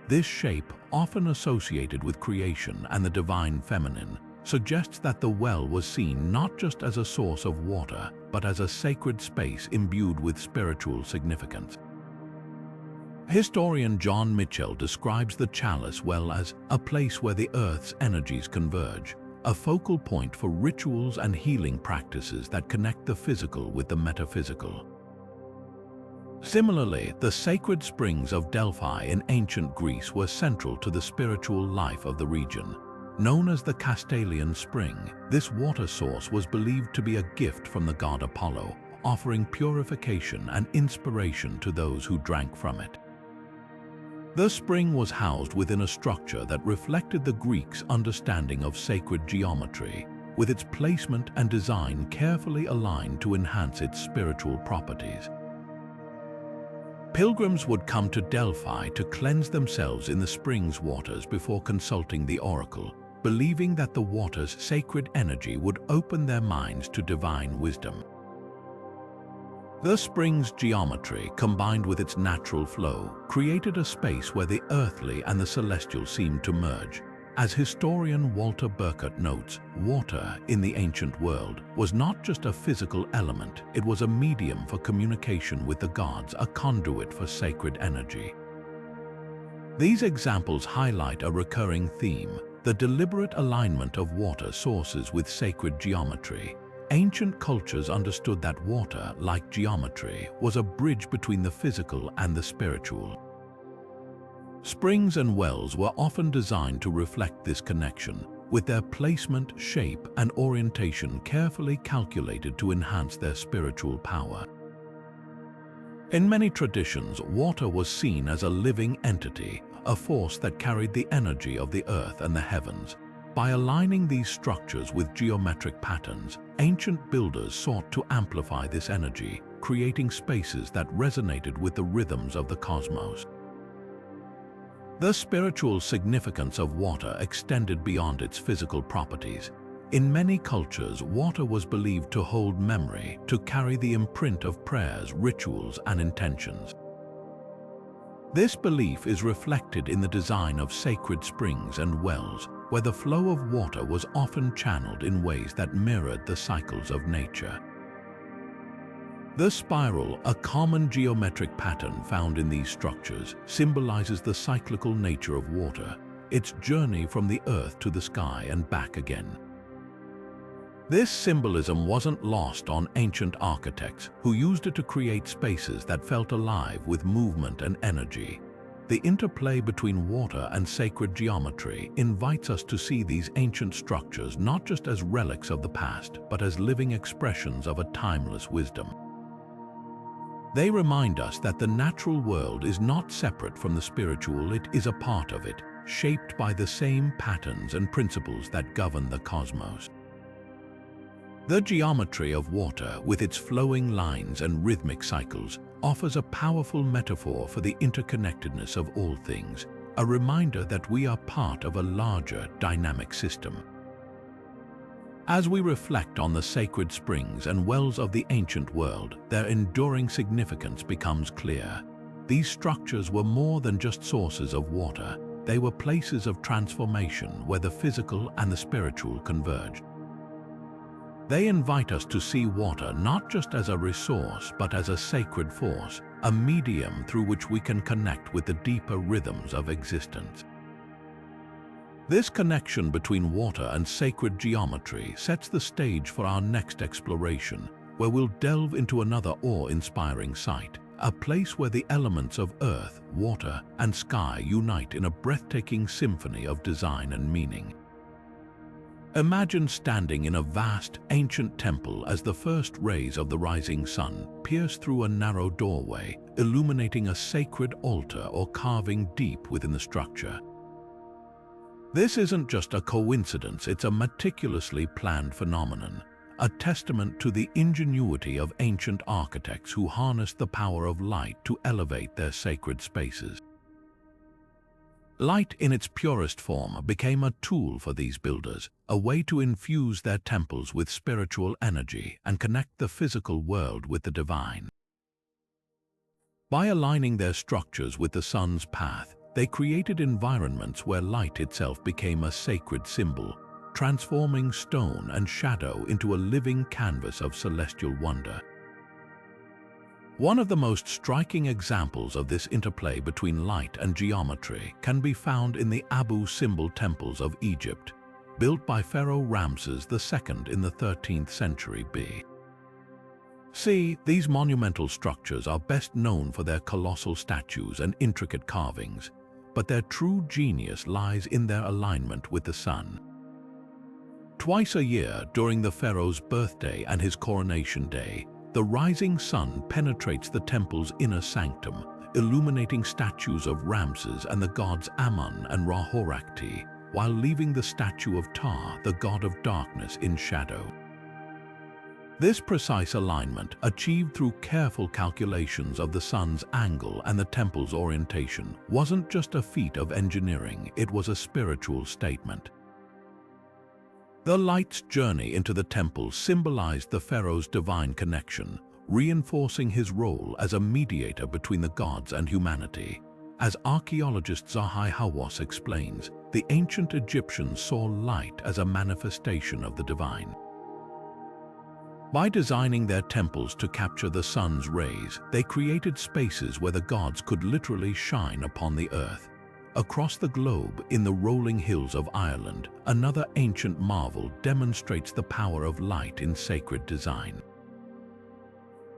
This shape, often associated with creation and the divine feminine, suggests that the well was seen not just as a source of water, but as a sacred space imbued with spiritual significance. Historian John Mitchell describes the Chalice Well as a place where the Earth's energies converge, a focal point for rituals and healing practices that connect the physical with the metaphysical. Similarly, the sacred springs of Delphi in ancient Greece were central to the spiritual life of the region. Known as the Castalian Spring, this water source was believed to be a gift from the god Apollo, offering purification and inspiration to those who drank from it. The spring was housed within a structure that reflected the Greeks' understanding of sacred geometry, with its placement and design carefully aligned to enhance its spiritual properties. Pilgrims would come to Delphi to cleanse themselves in the spring's waters before consulting the oracle, believing that the water's sacred energy would open their minds to divine wisdom. The spring's geometry, combined with its natural flow, created a space where the earthly and the celestial seemed to merge. As historian Walter Burkert notes, water in the ancient world was not just a physical element, it was a medium for communication with the gods, a conduit for sacred energy. These examples highlight a recurring theme: the deliberate alignment of water sources with sacred geometry. Ancient cultures understood that water, like geometry, was a bridge between the physical and the spiritual. Springs and wells were often designed to reflect this connection, with their placement, shape, and orientation carefully calculated to enhance their spiritual power. In many traditions, water was seen as a living entity, a force that carried the energy of the earth and the heavens. By aligning these structures with geometric patterns, ancient builders sought to amplify this energy, creating spaces that resonated with the rhythms of the cosmos. The spiritual significance of water extended beyond its physical properties. In many cultures, water was believed to hold memory, to carry the imprint of prayers, rituals, and intentions. This belief is reflected in the design of sacred springs and wells, where the flow of water was often channeled in ways that mirrored the cycles of nature. The spiral, a common geometric pattern found in these structures, symbolizes the cyclical nature of water, its journey from the earth to the sky and back again. This symbolism wasn't lost on ancient architects, who used it to create spaces that felt alive with movement and energy. The interplay between water and sacred geometry invites us to see these ancient structures not just as relics of the past, but as living expressions of a timeless wisdom. They remind us that the natural world is not separate from the spiritual, it is a part of it, shaped by the same patterns and principles that govern the cosmos. The geometry of water, with its flowing lines and rhythmic cycles, offers a powerful metaphor for the interconnectedness of all things, a reminder that we are part of a larger, dynamic system. As we reflect on the sacred springs and wells of the ancient world, their enduring significance becomes clear. These structures were more than just sources of water. They were places of transformation where the physical and the spiritual converged. They invite us to see water not just as a resource, but as a sacred force, a medium through which we can connect with the deeper rhythms of existence. This connection between water and sacred geometry sets the stage for our next exploration, where we'll delve into another awe-inspiring site, a place where the elements of earth, water, and sky unite in a breathtaking symphony of design and meaning. Imagine standing in a vast, ancient temple as the first rays of the rising sun pierce through a narrow doorway, illuminating a sacred altar or carving deep within the structure. This isn't just a coincidence, it's a meticulously planned phenomenon, a testament to the ingenuity of ancient architects who harnessed the power of light to elevate their sacred spaces. Light in its purest form became a tool for these builders, a way to infuse their temples with spiritual energy and connect the physical world with the divine. By aligning their structures with the sun's path, they created environments where light itself became a sacred symbol, transforming stone and shadow into a living canvas of celestial wonder. One of the most striking examples of this interplay between light and geometry can be found in the Abu Simbel temples of Egypt, built by Pharaoh Ramses II in the 13th century B.C. These monumental structures are best known for their colossal statues and intricate carvings, but their true genius lies in their alignment with the sun. Twice a year, during the pharaoh's birthday and his coronation day, the rising sun penetrates the temple's inner sanctum, illuminating statues of Ramses and the gods Amun and Ra-Horakhti, while leaving the statue of Ptah, the god of darkness, in shadow. This precise alignment, achieved through careful calculations of the sun's angle and the temple's orientation, wasn't just a feat of engineering, it was a spiritual statement. The light's journey into the temple symbolized the pharaoh's divine connection, reinforcing his role as a mediator between the gods and humanity. As archaeologist Zahi Hawass explains, the ancient Egyptians saw light as a manifestation of the divine. By designing their temples to capture the sun's rays, they created spaces where the gods could literally shine upon the earth. Across the globe, in the rolling hills of Ireland, another ancient marvel demonstrates the power of light in sacred design.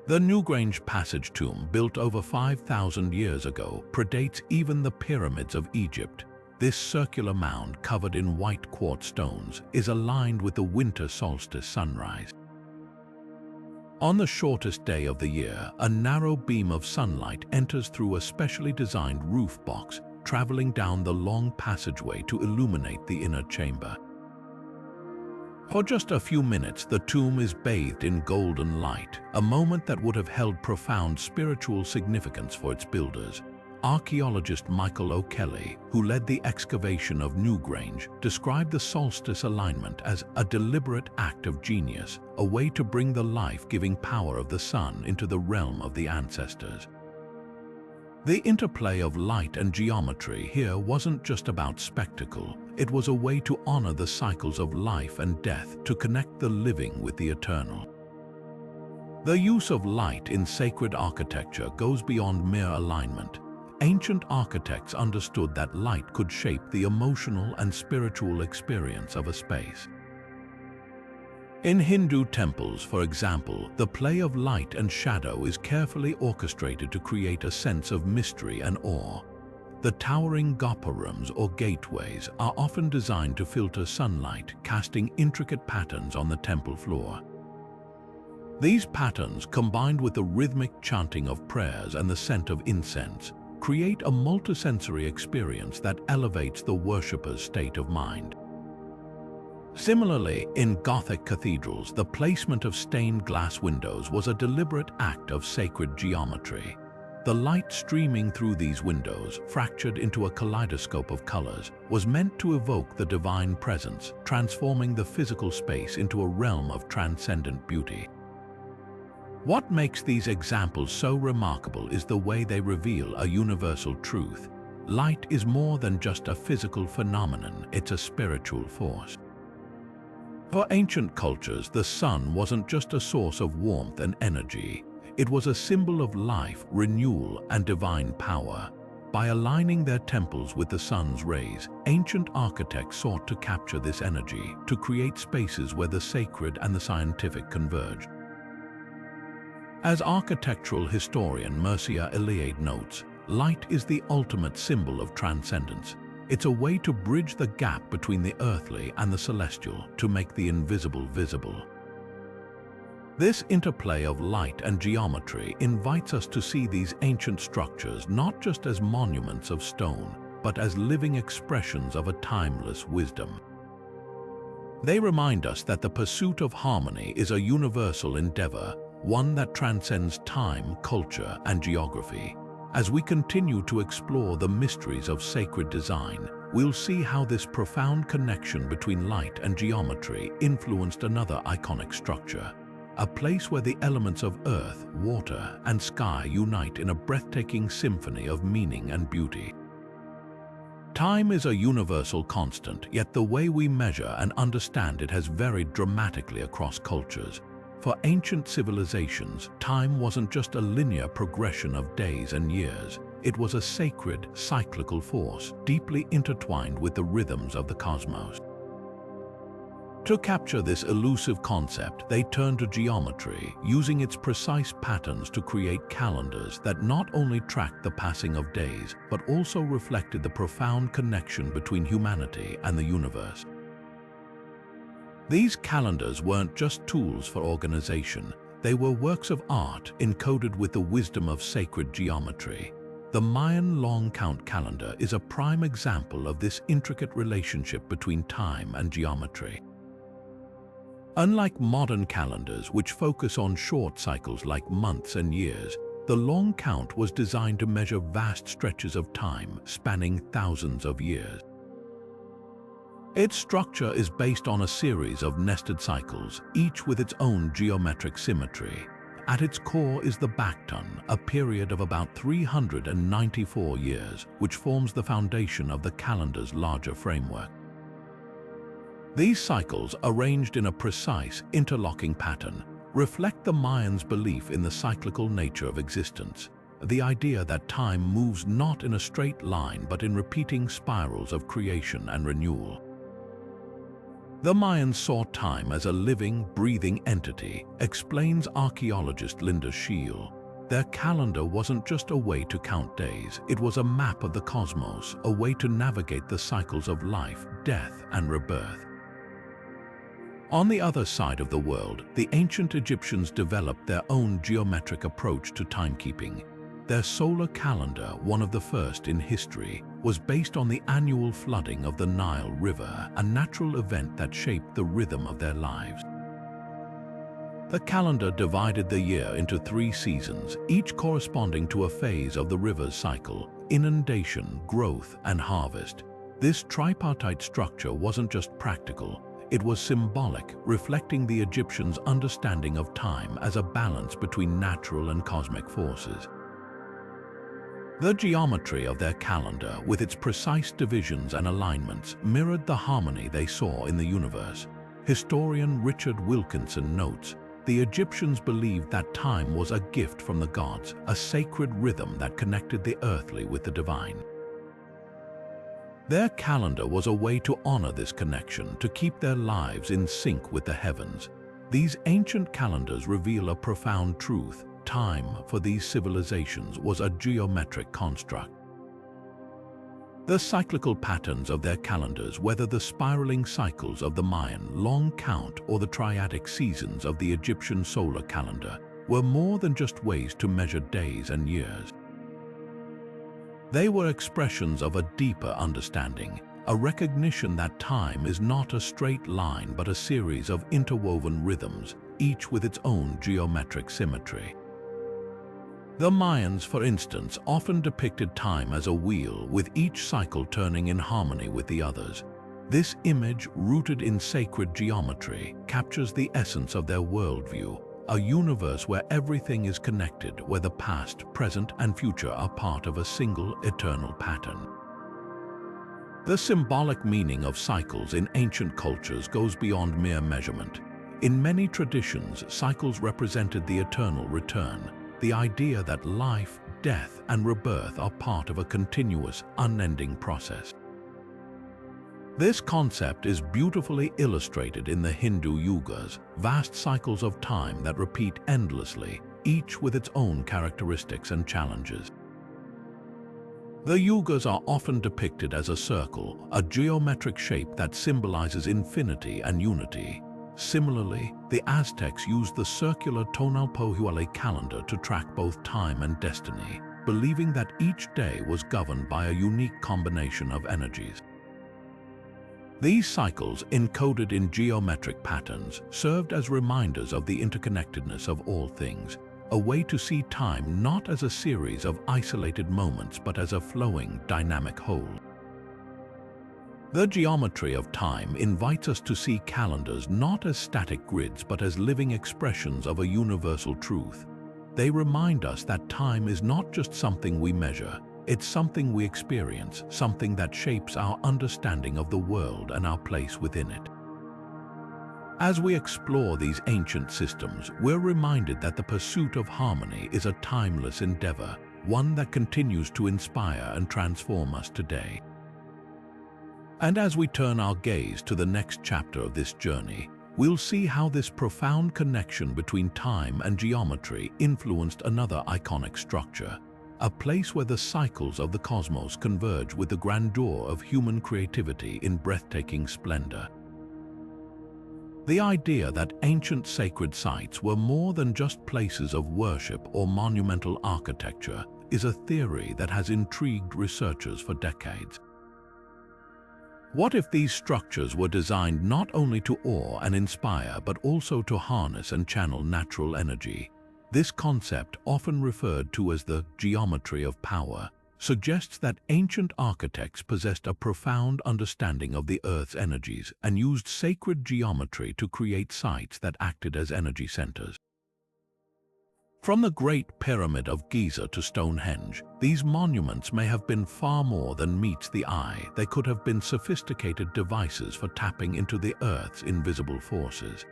The Newgrange Passage tomb, built over 5,000 years ago, predates even the pyramids of Egypt. This circular mound, covered in white quartz stones, is aligned with the winter solstice sunrise. On the shortest day of the year, a narrow beam of sunlight enters through a specially designed roof box, traveling down the long passageway to illuminate the inner chamber. For just a few minutes, the tomb is bathed in golden light, a moment that would have held profound spiritual significance for its builders. Archaeologist Michael O'Kelly, who led the excavation of Newgrange, described the solstice alignment as a deliberate act of genius, a way to bring the life-giving power of the sun into the realm of the ancestors. The interplay of light and geometry here wasn't just about spectacle, it was a way to honor the cycles of life and death, to connect the living with the eternal. The use of light in sacred architecture goes beyond mere alignment. Ancient architects understood that light could shape the emotional and spiritual experience of a space. In Hindu temples, for example, the play of light and shadow is carefully orchestrated to create a sense of mystery and awe. The towering gopurams, or gateways, are often designed to filter sunlight, casting intricate patterns on the temple floor. These patterns, combined with the rhythmic chanting of prayers and the scent of incense, create a multisensory experience that elevates the worshipper's state of mind. Similarly, in Gothic cathedrals, the placement of stained glass windows was a deliberate act of sacred geometry. The light streaming through these windows, fractured into a kaleidoscope of colors, was meant to evoke the divine presence, transforming the physical space into a realm of transcendent beauty. What makes these examples so remarkable is the way they reveal a universal truth. Light is more than just a physical phenomenon, it's a spiritual force. For ancient cultures, the sun wasn't just a source of warmth and energy. It was a symbol of life, renewal, and divine power. By aligning their temples with the sun's rays, ancient architects sought to capture this energy, to create spaces where the sacred and the scientific converged. As architectural historian Mircea Eliade notes, light is the ultimate symbol of transcendence. It's a way to bridge the gap between the earthly and the celestial, to make the invisible visible. This interplay of light and geometry invites us to see these ancient structures not just as monuments of stone, but as living expressions of a timeless wisdom. They remind us that the pursuit of harmony is a universal endeavor, one that transcends time, culture, and geography. As we continue to explore the mysteries of sacred design, we'll see how this profound connection between light and geometry influenced another iconic structure, a place where the elements of earth, water, and sky unite in a breathtaking symphony of meaning and beauty. Time is a universal constant, yet the way we measure and understand it has varied dramatically across cultures. For ancient civilizations, time wasn't just a linear progression of days and years. It was a sacred, cyclical force, deeply intertwined with the rhythms of the cosmos. To capture this elusive concept, they turned to geometry, using its precise patterns to create calendars that not only tracked the passing of days, but also reflected the profound connection between humanity and the universe. These calendars weren't just tools for organization, they were works of art encoded with the wisdom of sacred geometry. The Mayan long count calendar is a prime example of this intricate relationship between time and geometry. Unlike modern calendars, which focus on short cycles like months and years, the long count was designed to measure vast stretches of time spanning thousands of years. Its structure is based on a series of nested cycles, each with its own geometric symmetry. At its core is the Baktan, a period of about 394 years, which forms the foundation of the calendar's larger framework. These cycles, arranged in a precise, interlocking pattern, reflect the Mayans' belief in the cyclical nature of existence, the idea that time moves not in a straight line but in repeating spirals of creation and renewal. The Mayans saw time as a living, breathing entity, explains archaeologist Linda Scheel. Their calendar wasn't just a way to count days, it was a map of the cosmos, a way to navigate the cycles of life, death, and rebirth. On the other side of the world, the ancient Egyptians developed their own geometric approach to timekeeping. Their solar calendar, one of the first in history, was based on the annual flooding of the Nile River, a natural event that shaped the rhythm of their lives. The calendar divided the year into 3 seasons, each corresponding to a phase of the river's cycle: inundation, growth, and harvest. This tripartite structure wasn't just practical, it was symbolic, reflecting the Egyptians' understanding of time as a balance between natural and cosmic forces. The geometry of their calendar, with its precise divisions and alignments, mirrored the harmony they saw in the universe. Historian Richard Wilkinson notes, "The Egyptians believed that time was a gift from the gods, a sacred rhythm that connected the earthly with the divine." Their calendar was a way to honor this connection, to keep their lives in sync with the heavens. These ancient calendars reveal a profound truth. Time, for these civilizations, was a geometric construct. The cyclical patterns of their calendars, whether the spiraling cycles of the Mayan long count or the triadic seasons of the Egyptian solar calendar, were more than just ways to measure days and years. They were expressions of a deeper understanding, a recognition that time is not a straight line but a series of interwoven rhythms, each with its own geometric symmetry. The Mayans, for instance, often depicted time as a wheel, with each cycle turning in harmony with the others. This image, rooted in sacred geometry, captures the essence of their worldview, a universe where everything is connected, where the past, present, and future are part of a single, eternal pattern. The symbolic meaning of cycles in ancient cultures goes beyond mere measurement. In many traditions, cycles represented the eternal return, the idea that life, death, and rebirth are part of a continuous, unending process. This concept is beautifully illustrated in the Hindu yugas, vast cycles of time that repeat endlessly, each with its own characteristics and challenges. The yugas are often depicted as a circle, a geometric shape that symbolizes infinity and unity. Similarly, the Aztecs used the circular Tonalpohualli calendar to track both time and destiny, believing that each day was governed by a unique combination of energies. These cycles, encoded in geometric patterns, served as reminders of the interconnectedness of all things, a way to see time not as a series of isolated moments but as a flowing, dynamic whole. The geometry of time invites us to see calendars not as static grids but as living expressions of a universal truth. They remind us that time is not just something we measure, it's something we experience, something that shapes our understanding of the world and our place within it. As we explore these ancient systems, we're reminded that the pursuit of harmony is a timeless endeavor, one that continues to inspire and transform us today. And as we turn our gaze to the next chapter of this journey, we'll see how this profound connection between time and geometry influenced another iconic structure, a place where the cycles of the cosmos converge with the grandeur of human creativity in breathtaking splendor. The idea that ancient sacred sites were more than just places of worship or monumental architecture is a theory that has intrigued researchers for decades. What if these structures were designed not only to awe and inspire but also to harness and channel natural energy? This concept, often referred to as the geometry of power, suggests that ancient architects possessed a profound understanding of the Earth's energies and used sacred geometry to create sites that acted as energy centers. From the Great Pyramid of Giza to Stonehenge, these monuments may have been far more than meets the eye. They could have been sophisticated devices for tapping into the Earth's invisible forces.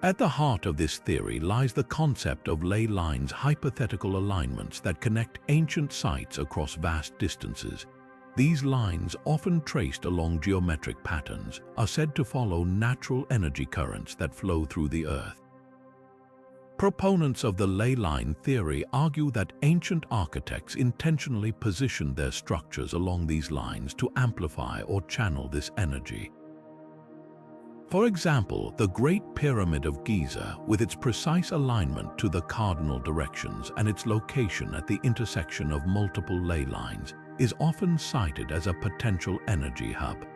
At the heart of this theory lies the concept of ley lines, hypothetical alignments that connect ancient sites across vast distances. These lines, often traced along geometric patterns, are said to follow natural energy currents that flow through the Earth. Proponents of the ley line theory argue that ancient architects intentionally positioned their structures along these lines to amplify or channel this energy. For example, the Great Pyramid of Giza, with its precise alignment to the cardinal directions and its location at the intersection of multiple ley lines, is often cited as a potential energy hub.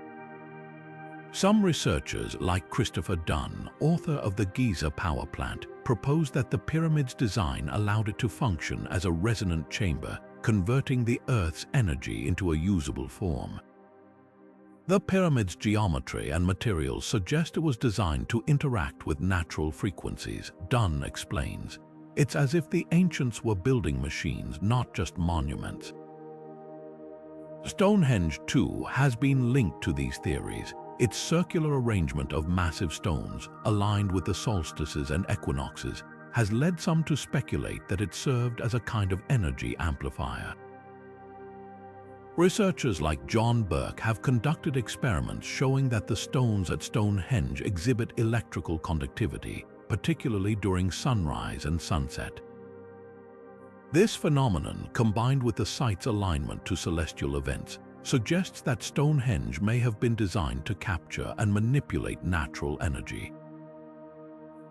Some researchers, like Christopher Dunn, author of the Giza power plant, proposed that the pyramid's design allowed it to function as a resonant chamber, converting the Earth's energy into a usable form. The pyramid's geometry and materials suggest it was designed to interact with natural frequencies, Dunn explains. It's as if the ancients were building machines, not just monuments. Stonehenge, too, has been linked to these theories. Its circular arrangement of massive stones, aligned with the solstices and equinoxes, has led some to speculate that it served as a kind of energy amplifier. Researchers like John Burke have conducted experiments showing that the stones at Stonehenge exhibit electrical conductivity, particularly during sunrise and sunset. This phenomenon, combined with the site's alignment to celestial events, suggests that Stonehenge may have been designed to capture and manipulate natural energy.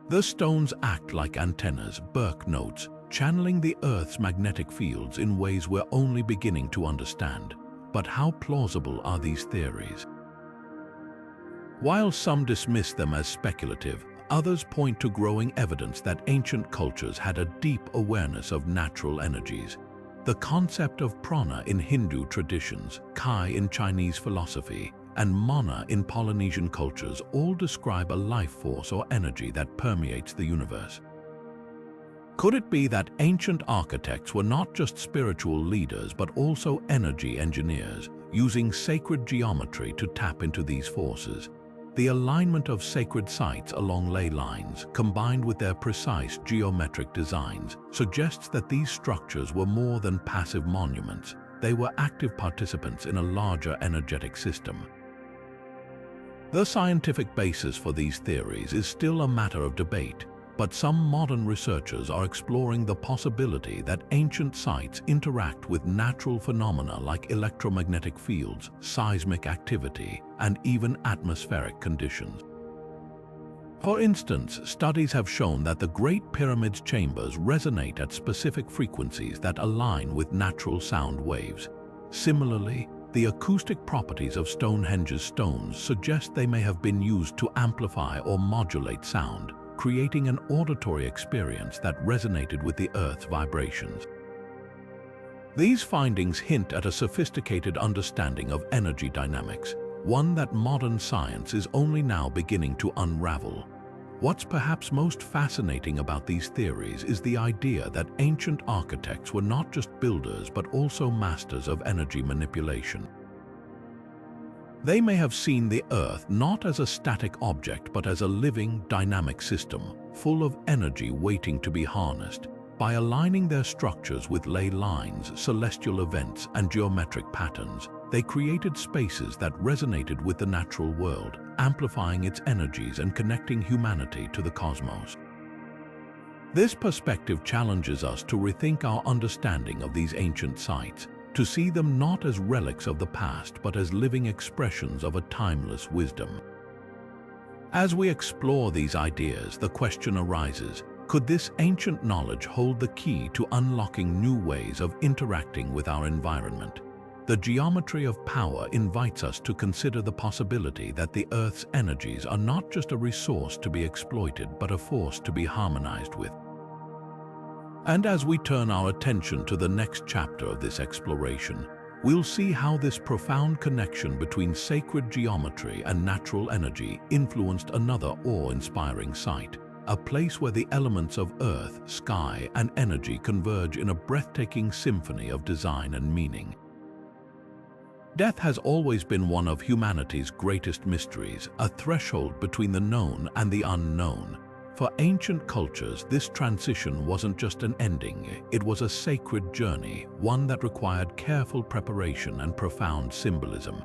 The stones act like antennas, Burke notes, channeling the Earth's magnetic fields in ways we're only beginning to understand. But how plausible are these theories? While some dismiss them as speculative, others point to growing evidence that ancient cultures had a deep awareness of natural energies. The concept of prana in Hindu traditions, kai in Chinese philosophy, and mana in Polynesian cultures all describe a life force or energy that permeates the universe. Could it be that ancient architects were not just spiritual leaders but also energy engineers, using sacred geometry to tap into these forces? The alignment of sacred sites along ley lines, combined with their precise geometric designs, suggests that these structures were more than passive monuments. They were active participants in a larger energetic system. The scientific basis for these theories is still a matter of debate, but some modern researchers are exploring the possibility that ancient sites interact with natural phenomena like electromagnetic fields, seismic activity, and even atmospheric conditions. For instance, studies have shown that the Great Pyramid's chambers resonate at specific frequencies that align with natural sound waves. Similarly, the acoustic properties of Stonehenge's stones suggest they may have been used to amplify or modulate sound, creating an auditory experience that resonated with the Earth's vibrations. These findings hint at a sophisticated understanding of energy dynamics, one that modern science is only now beginning to unravel. What's perhaps most fascinating about these theories is the idea that ancient architects were not just builders but also masters of energy manipulation. They may have seen the Earth not as a static object but as a living, dynamic system, full of energy waiting to be harnessed. By aligning their structures with ley lines, celestial events, and geometric patterns, they created spaces that resonated with the natural world, amplifying its energies and connecting humanity to the cosmos. This perspective challenges us to rethink our understanding of these ancient sites, to see them not as relics of the past but as living expressions of a timeless wisdom. As we explore these ideas, the question arises: could this ancient knowledge hold the key to unlocking new ways of interacting with our environment? The geometry of power invites us to consider the possibility that the Earth's energies are not just a resource to be exploited, but a force to be harmonized with. And as we turn our attention to the next chapter of this exploration, we'll see how this profound connection between sacred geometry and natural energy influenced another awe-inspiring site, a place where the elements of earth, sky, and energy converge in a breathtaking symphony of design and meaning. Death has always been one of humanity's greatest mysteries, a threshold between the known and the unknown. For ancient cultures, this transition wasn't just an ending, it was a sacred journey, one that required careful preparation and profound symbolism.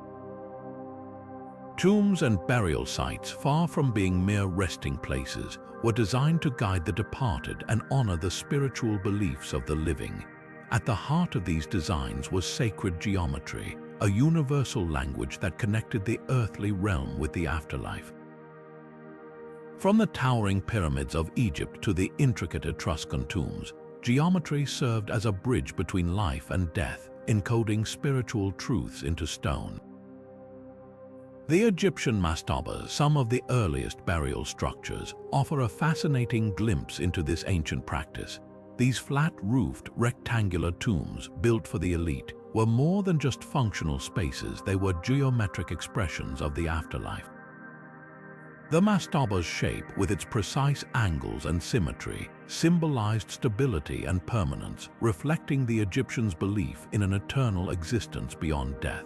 Tombs and burial sites, far from being mere resting places, were designed to guide the departed and honor the spiritual beliefs of the living. At the heart of these designs was sacred geometry, a universal language that connected the earthly realm with the afterlife. From the towering pyramids of Egypt to the intricate Etruscan tombs, geometry served as a bridge between life and death, encoding spiritual truths into stone. The Egyptian mastabas, some of the earliest burial structures, offer a fascinating glimpse into this ancient practice. These flat-roofed, rectangular tombs, built for the elite, were more than just functional spaces, they were geometric expressions of the afterlife. The mastaba's shape, with its precise angles and symmetry, symbolized stability and permanence, reflecting the Egyptians' belief in an eternal existence beyond death.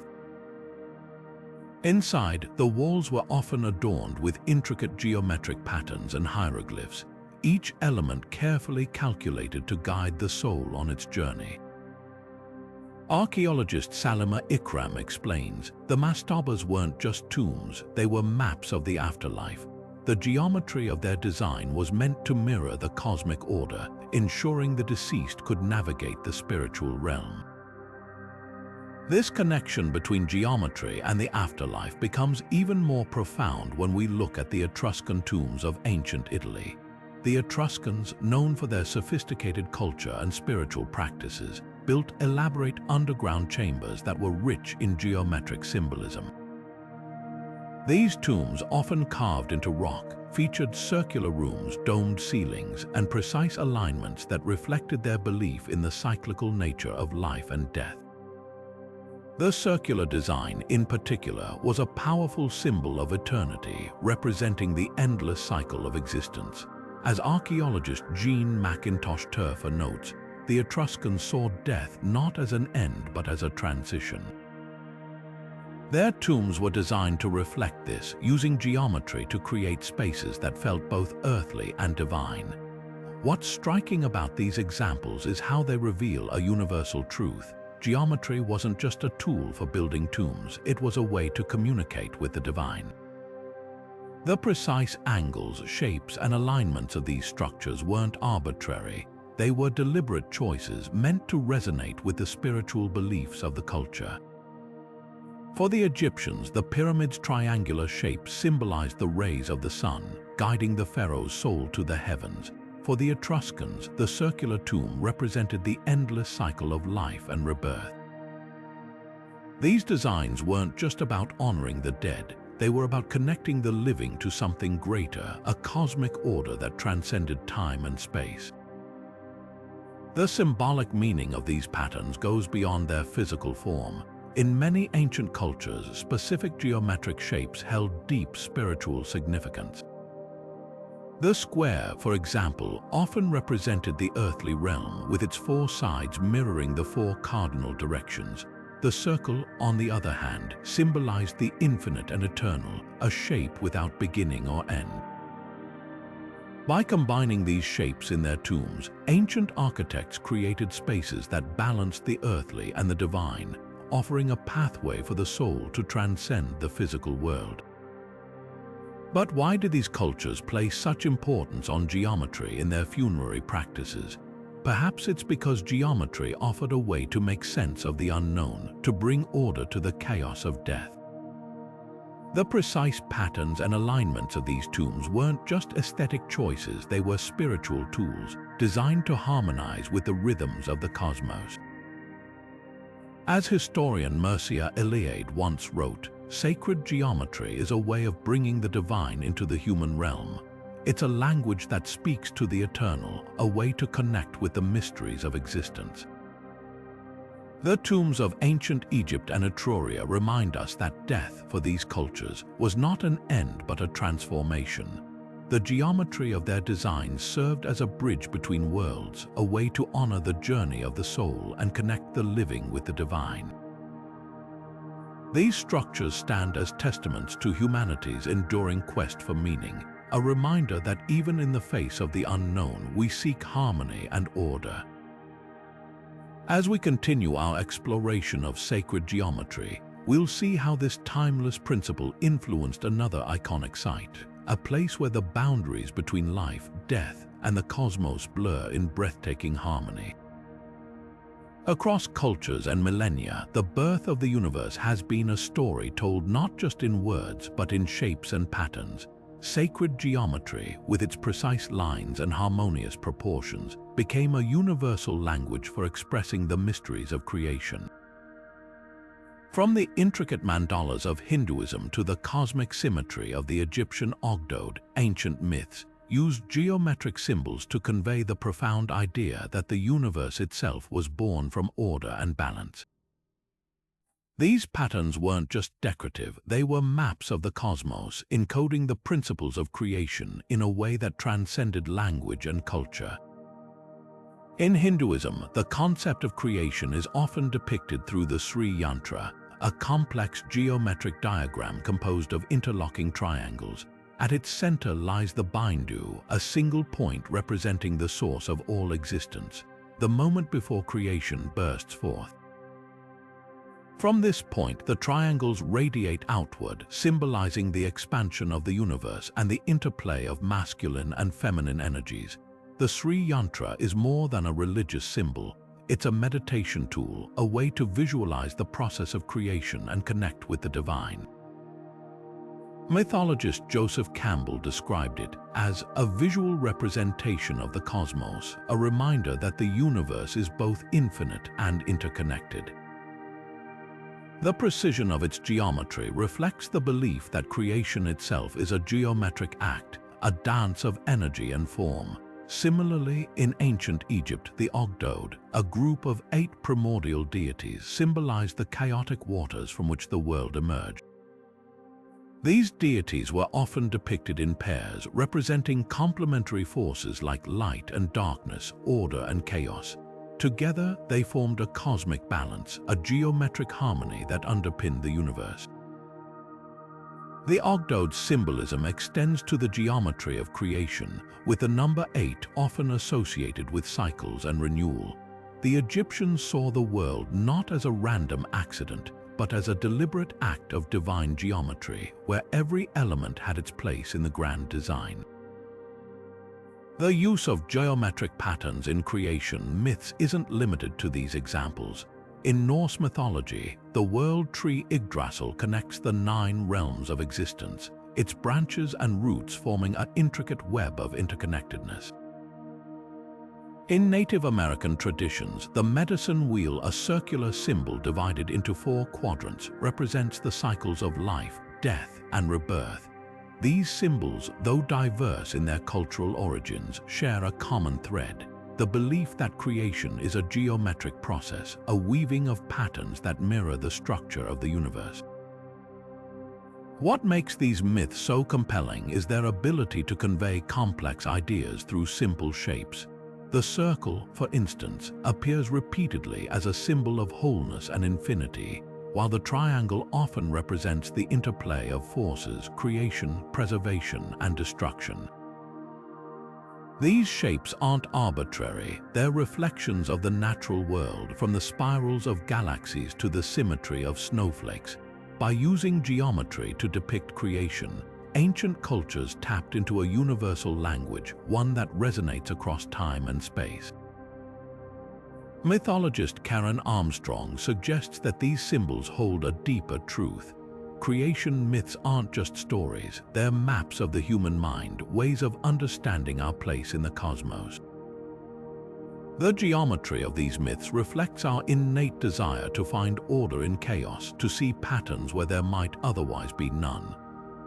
Inside, the walls were often adorned with intricate geometric patterns and hieroglyphs, each element carefully calculated to guide the soul on its journey. Archaeologist Salima Ikram explains, the mastabas weren't just tombs, they were maps of the afterlife. The geometry of their design was meant to mirror the cosmic order, ensuring the deceased could navigate the spiritual realm. This connection between geometry and the afterlife becomes even more profound when we look at the Etruscan tombs of ancient Italy. The Etruscans, known for their sophisticated culture and spiritual practices, built elaborate underground chambers that were rich in geometric symbolism. These tombs, often carved into rock, featured circular rooms, domed ceilings, and precise alignments that reflected their belief in the cyclical nature of life and death. The circular design, in particular, was a powerful symbol of eternity, representing the endless cycle of existence. As archaeologist Jean McIntosh Turfer notes, the Etruscans saw death not as an end but as a transition. Their tombs were designed to reflect this, using geometry to create spaces that felt both earthly and divine. What's striking about these examples is how they reveal a universal truth. Geometry wasn't just a tool for building tombs, it was a way to communicate with the divine. The precise angles, shapes, and alignments of these structures weren't arbitrary. They were deliberate choices meant to resonate with the spiritual beliefs of the culture. For the Egyptians, the pyramid's triangular shape symbolized the rays of the sun, guiding the pharaoh's soul to the heavens. For the Etruscans, the circular tomb represented the endless cycle of life and rebirth. These designs weren't just about honoring the dead, they were about connecting the living to something greater, a cosmic order that transcended time and space. The symbolic meaning of these patterns goes beyond their physical form. In many ancient cultures, specific geometric shapes held deep spiritual significance. The square, for example, often represented the earthly realm, with its four sides mirroring the four cardinal directions. The circle, on the other hand, symbolized the infinite and eternal, a shape without beginning or end. By combining these shapes in their tombs, ancient architects created spaces that balanced the earthly and the divine, offering a pathway for the soul to transcend the physical world. But why did these cultures place such importance on geometry in their funerary practices? Perhaps it's because geometry offered a way to make sense of the unknown, to bring order to the chaos of death. The precise patterns and alignments of these tombs weren't just aesthetic choices, they were spiritual tools, designed to harmonize with the rhythms of the cosmos. As historian Mircea Eliade once wrote, "Sacred geometry is a way of bringing the divine into the human realm. It's a language that speaks to the eternal, a way to connect with the mysteries of existence." The tombs of ancient Egypt and Etruria remind us that death for these cultures was not an end but a transformation. The geometry of their designs served as a bridge between worlds, a way to honor the journey of the soul and connect the living with the divine. These structures stand as testaments to humanity's enduring quest for meaning, a reminder that even in the face of the unknown, we seek harmony and order. As we continue our exploration of sacred geometry, we'll see how this timeless principle influenced another iconic site, a place where the boundaries between life, death, and the cosmos blur in breathtaking harmony. Across cultures and millennia, the birth of the universe has been a story told not just in words but in shapes and patterns. Sacred geometry, with its precise lines and harmonious proportions, became a universal language for expressing the mysteries of creation. From the intricate mandalas of Hinduism to the cosmic symmetry of the Egyptian Ogdoad, ancient myths used geometric symbols to convey the profound idea that the universe itself was born from order and balance. These patterns weren't just decorative, they were maps of the cosmos, encoding the principles of creation in a way that transcended language and culture. In Hinduism, the concept of creation is often depicted through the Sri Yantra, a complex geometric diagram composed of interlocking triangles. At its center lies the Bindu, a single point representing the source of all existence, the moment before creation bursts forth. From this point, the triangles radiate outward, symbolizing the expansion of the universe and the interplay of masculine and feminine energies. The Sri Yantra is more than a religious symbol. It's a meditation tool, a way to visualize the process of creation and connect with the divine. Mythologist Joseph Campbell described it as a visual representation of the cosmos, a reminder that the universe is both infinite and interconnected. The precision of its geometry reflects the belief that creation itself is a geometric act, a dance of energy and form. Similarly, in ancient Egypt, the Ogdoad, a group of 8 primordial deities, symbolized the chaotic waters from which the world emerged. These deities were often depicted in pairs, representing complementary forces like light and darkness, order and chaos. Together, they formed a cosmic balance, a geometric harmony that underpinned the universe. The Ogdoad's symbolism extends to the geometry of creation, with the number 8 often associated with cycles and renewal. The Egyptians saw the world not as a random accident, but as a deliberate act of divine geometry, where every element had its place in the grand design. The use of geometric patterns in creation myths isn't limited to these examples. In Norse mythology, the world tree Yggdrasil connects the 9 realms of existence, its branches and roots forming an intricate web of interconnectedness. In Native American traditions, the medicine wheel, a circular symbol divided into 4 quadrants, represents the cycles of life, death, and rebirth. These symbols, though diverse in their cultural origins, share a common thread: the belief that creation is a geometric process, a weaving of patterns that mirror the structure of the universe. What makes these myths so compelling is their ability to convey complex ideas through simple shapes. The circle, for instance, appears repeatedly as a symbol of wholeness and infinity, while the triangle often represents the interplay of forces: creation, preservation, and destruction. These shapes aren't arbitrary, they're reflections of the natural world, from the spirals of galaxies to the symmetry of snowflakes. By using geometry to depict creation, ancient cultures tapped into a universal language, one that resonates across time and space. Mythologist Karen Armstrong suggests that these symbols hold a deeper truth. Creation myths aren't just stories, they're maps of the human mind, ways of understanding our place in the cosmos. The geometry of these myths reflects our innate desire to find order in chaos, to see patterns where there might otherwise be none.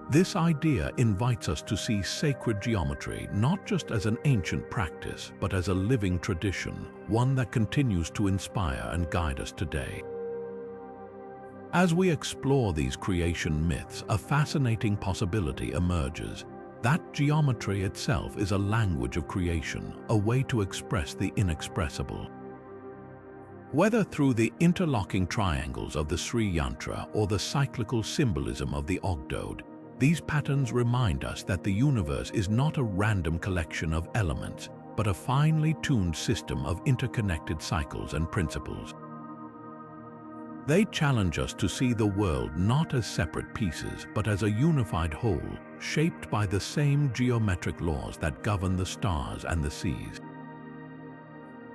This idea invites us to see sacred geometry not just as an ancient practice, but as a living tradition, one that continues to inspire and guide us today. As we explore these creation myths, a fascinating possibility emerges: that geometry itself is a language of creation, a way to express the inexpressible. Whether through the interlocking triangles of the Sri Yantra or the cyclical symbolism of the Ogdode, these patterns remind us that the universe is not a random collection of elements, but a finely tuned system of interconnected cycles and principles. They challenge us to see the world not as separate pieces, but as a unified whole, shaped by the same geometric laws that govern the stars and the seas.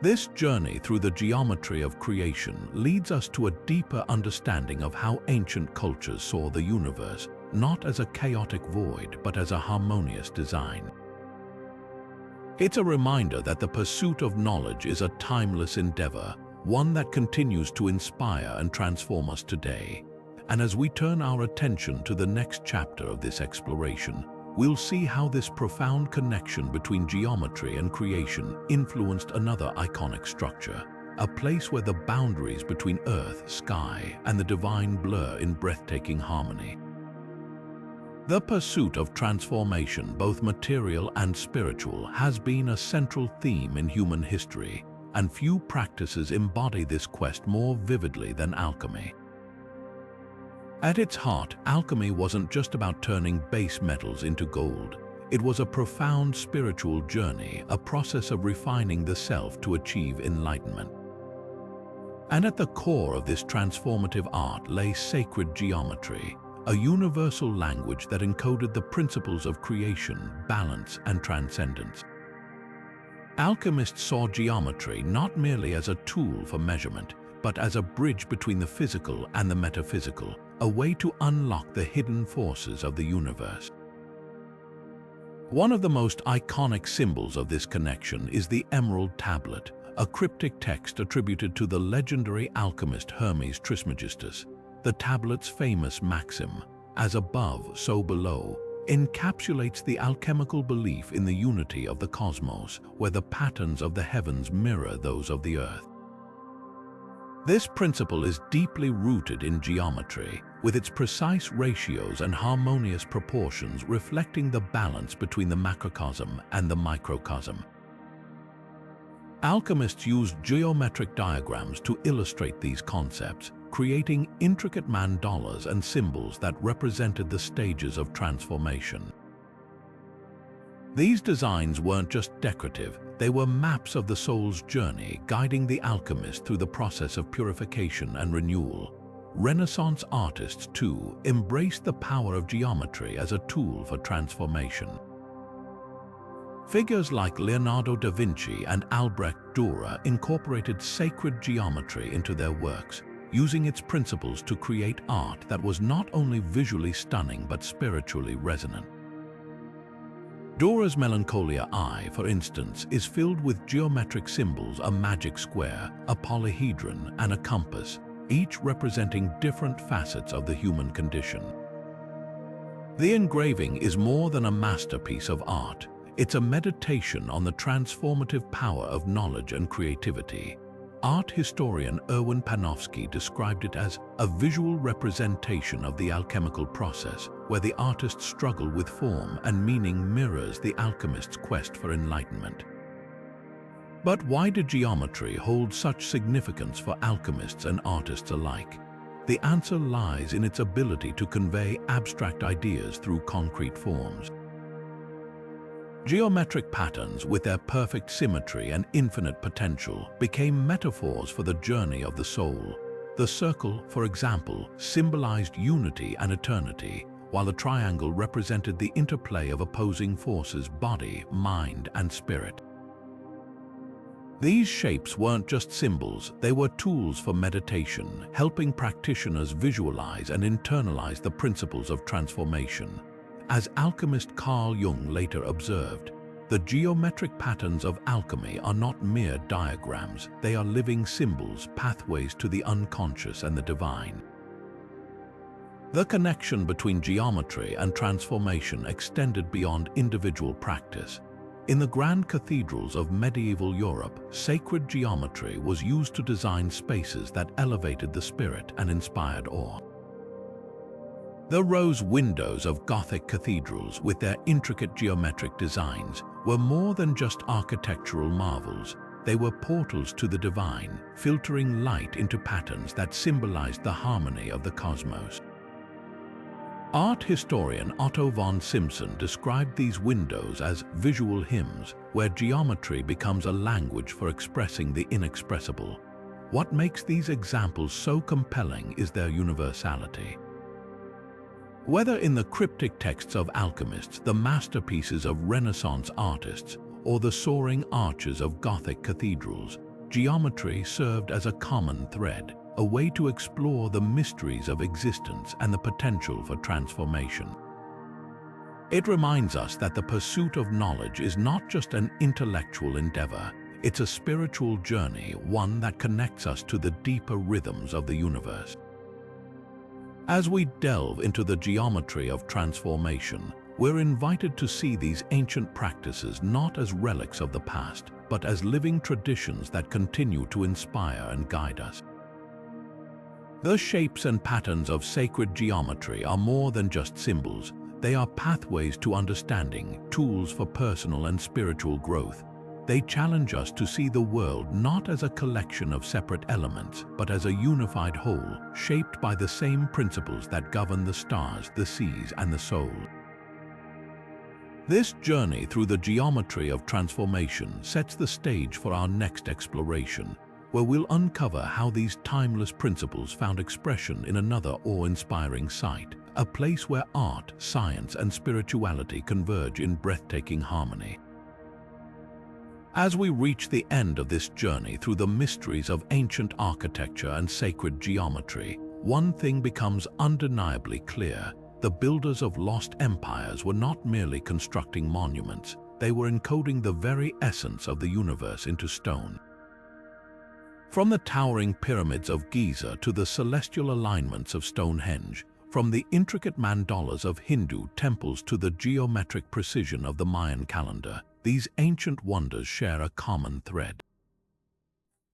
This journey through the geometry of creation leads us to a deeper understanding of how ancient cultures saw the universe, not as a chaotic void, but as a harmonious design. It's a reminder that the pursuit of knowledge is a timeless endeavor, one that continues to inspire and transform us today. And as we turn our attention to the next chapter of this exploration, we'll see how this profound connection between geometry and creation influenced another iconic structure, a place where the boundaries between earth, sky, and the divine blur in breathtaking harmony. The pursuit of transformation, both material and spiritual, has been a central theme in human history, and few practices embody this quest more vividly than alchemy. At its heart, alchemy wasn't just about turning base metals into gold. It was a profound spiritual journey, a process of refining the self to achieve enlightenment. And at the core of this transformative art lay sacred geometry, a universal language that encoded the principles of creation, balance, and transcendence. Alchemists saw geometry not merely as a tool for measurement, but as a bridge between the physical and the metaphysical, a way to unlock the hidden forces of the universe. One of the most iconic symbols of this connection is the Emerald Tablet, a cryptic text attributed to the legendary alchemist Hermes Trismegistus. The tablet's famous maxim, "As above, so below," encapsulates the alchemical belief in the unity of the cosmos, where the patterns of the heavens mirror those of the earth. This principle is deeply rooted in geometry, with its precise ratios and harmonious proportions reflecting the balance between the macrocosm and the microcosm. Alchemists used geometric diagrams to illustrate these concepts, creating intricate mandalas and symbols that represented the stages of transformation. These designs weren't just decorative, they were maps of the soul's journey, guiding the alchemist through the process of purification and renewal. Renaissance artists, too, embraced the power of geometry as a tool for transformation. Figures like Leonardo da Vinci and Albrecht Dürer incorporated sacred geometry into their works, using its principles to create art that was not only visually stunning but spiritually resonant. Dürer's Melancholia Eye, for instance, is filled with geometric symbols: a magic square, a polyhedron, and a compass, each representing different facets of the human condition. The engraving is more than a masterpiece of art. It's a meditation on the transformative power of knowledge and creativity. Art historian Erwin Panofsky described it as a visual representation of the alchemical process, where the artist's struggle with form and meaning mirrors the alchemist's quest for enlightenment. But why did geometry hold such significance for alchemists and artists alike? The answer lies in its ability to convey abstract ideas through concrete forms. Geometric patterns, with their perfect symmetry and infinite potential, became metaphors for the journey of the soul. The circle, for example, symbolized unity and eternity, while the triangle represented the interplay of opposing forces: body, mind, and spirit. These shapes weren't just symbols, they were tools for meditation, helping practitioners visualize and internalize the principles of transformation. As alchemist Carl Jung later observed, the geometric patterns of alchemy are not mere diagrams, they are living symbols, pathways to the unconscious and the divine. The connection between geometry and transformation extended beyond individual practice. In the grand cathedrals of medieval Europe, sacred geometry was used to design spaces that elevated the spirit and inspired awe. The rose windows of Gothic cathedrals, with their intricate geometric designs, were more than just architectural marvels. They were portals to the divine, filtering light into patterns that symbolized the harmony of the cosmos. Art historian Otto von Simpson described these windows as visual hymns, where geometry becomes a language for expressing the inexpressible. What makes these examples so compelling is their universality. Whether in the cryptic texts of alchemists, the masterpieces of Renaissance artists, or the soaring arches of Gothic cathedrals, geometry served as a common thread, a way to explore the mysteries of existence and the potential for transformation. It reminds us that the pursuit of knowledge is not just an intellectual endeavor, it's a spiritual journey, one that connects us to the deeper rhythms of the universe. As we delve into the geometry of transformation, we're invited to see these ancient practices not as relics of the past, but as living traditions that continue to inspire and guide us. The shapes and patterns of sacred geometry are more than just symbols. They are pathways to understanding, tools for personal and spiritual growth. They challenge us to see the world not as a collection of separate elements, but as a unified whole, shaped by the same principles that govern the stars, the seas, and the soul. This journey through the geometry of transformation sets the stage for our next exploration, where we'll uncover how these timeless principles found expression in another awe-inspiring site, a place where art, science, and spirituality converge in breathtaking harmony. As we reach the end of this journey through the mysteries of ancient architecture and sacred geometry, one thing becomes undeniably clear: the builders of lost empires were not merely constructing monuments, they were encoding the very essence of the universe into stone. From the towering pyramids of Giza to the celestial alignments of Stonehenge, from the intricate mandalas of Hindu temples to the geometric precision of the Mayan calendar, these ancient wonders share a common thread.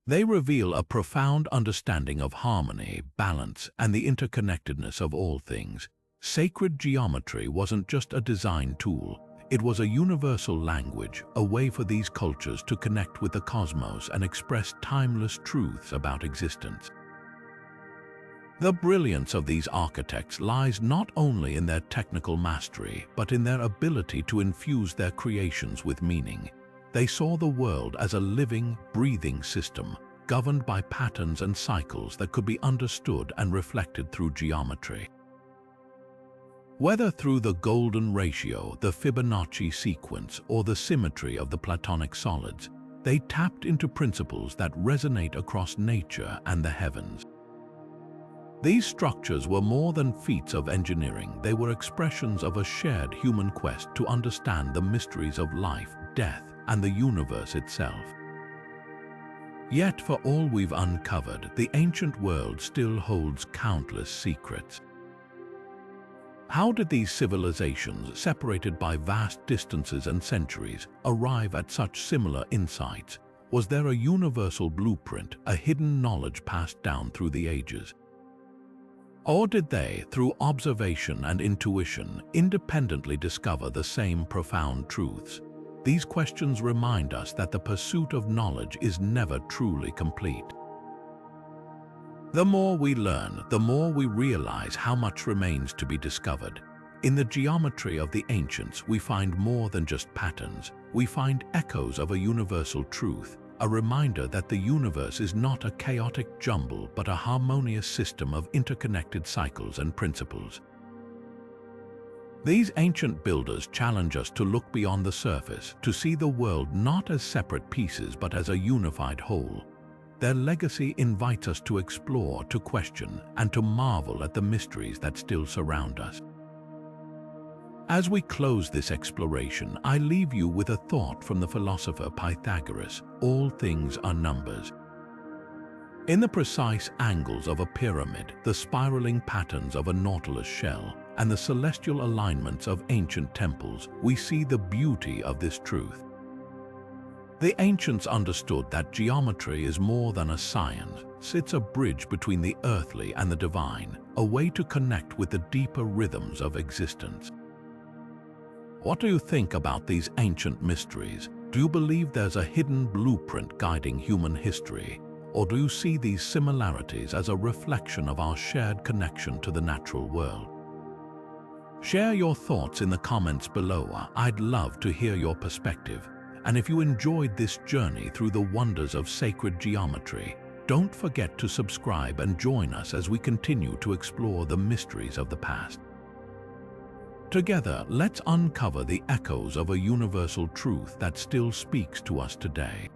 They reveal a profound understanding of harmony, balance, and the interconnectedness of all things. Sacred geometry wasn't just a design tool, it was a universal language, a way for these cultures to connect with the cosmos and express timeless truths about existence. The brilliance of these architects lies not only in their technical mastery, but in their ability to infuse their creations with meaning. They saw the world as a living, breathing system, governed by patterns and cycles that could be understood and reflected through geometry. Whether through the golden ratio, the Fibonacci sequence, or the symmetry of the Platonic solids, they tapped into principles that resonate across nature and the heavens. These structures were more than feats of engineering. They were expressions of a shared human quest to understand the mysteries of life, death, and the universe itself. Yet, for all we've uncovered, the ancient world still holds countless secrets. How did these civilizations, separated by vast distances and centuries, arrive at such similar insights? Was there a universal blueprint, a hidden knowledge passed down through the ages? Or did they, through observation and intuition, independently discover the same profound truths? These questions remind us that the pursuit of knowledge is never truly complete. The more we learn, the more we realize how much remains to be discovered. In the geometry of the ancients, we find more than just patterns. We find echoes of a universal truth, a reminder that the universe is not a chaotic jumble but a harmonious system of interconnected cycles and principles. These ancient builders challenge us to look beyond the surface, to see the world not as separate pieces but as a unified whole. Their legacy invites us to explore, to question, and to marvel at the mysteries that still surround us. As we close this exploration, I leave you with a thought from the philosopher Pythagoras: all things are numbers. In the precise angles of a pyramid, the spiraling patterns of a nautilus shell, and the celestial alignments of ancient temples, we see the beauty of this truth. The ancients understood that geometry is more than a science. It's a bridge between the earthly and the divine, a way to connect with the deeper rhythms of existence. What do you think about these ancient mysteries? Do you believe there's a hidden blueprint guiding human history? Or do you see these similarities as a reflection of our shared connection to the natural world? Share your thoughts in the comments below. I'd love to hear your perspective. And if you enjoyed this journey through the wonders of sacred geometry, don't forget to subscribe and join us as we continue to explore the mysteries of the past. Together, let's uncover the echoes of a universal truth that still speaks to us today.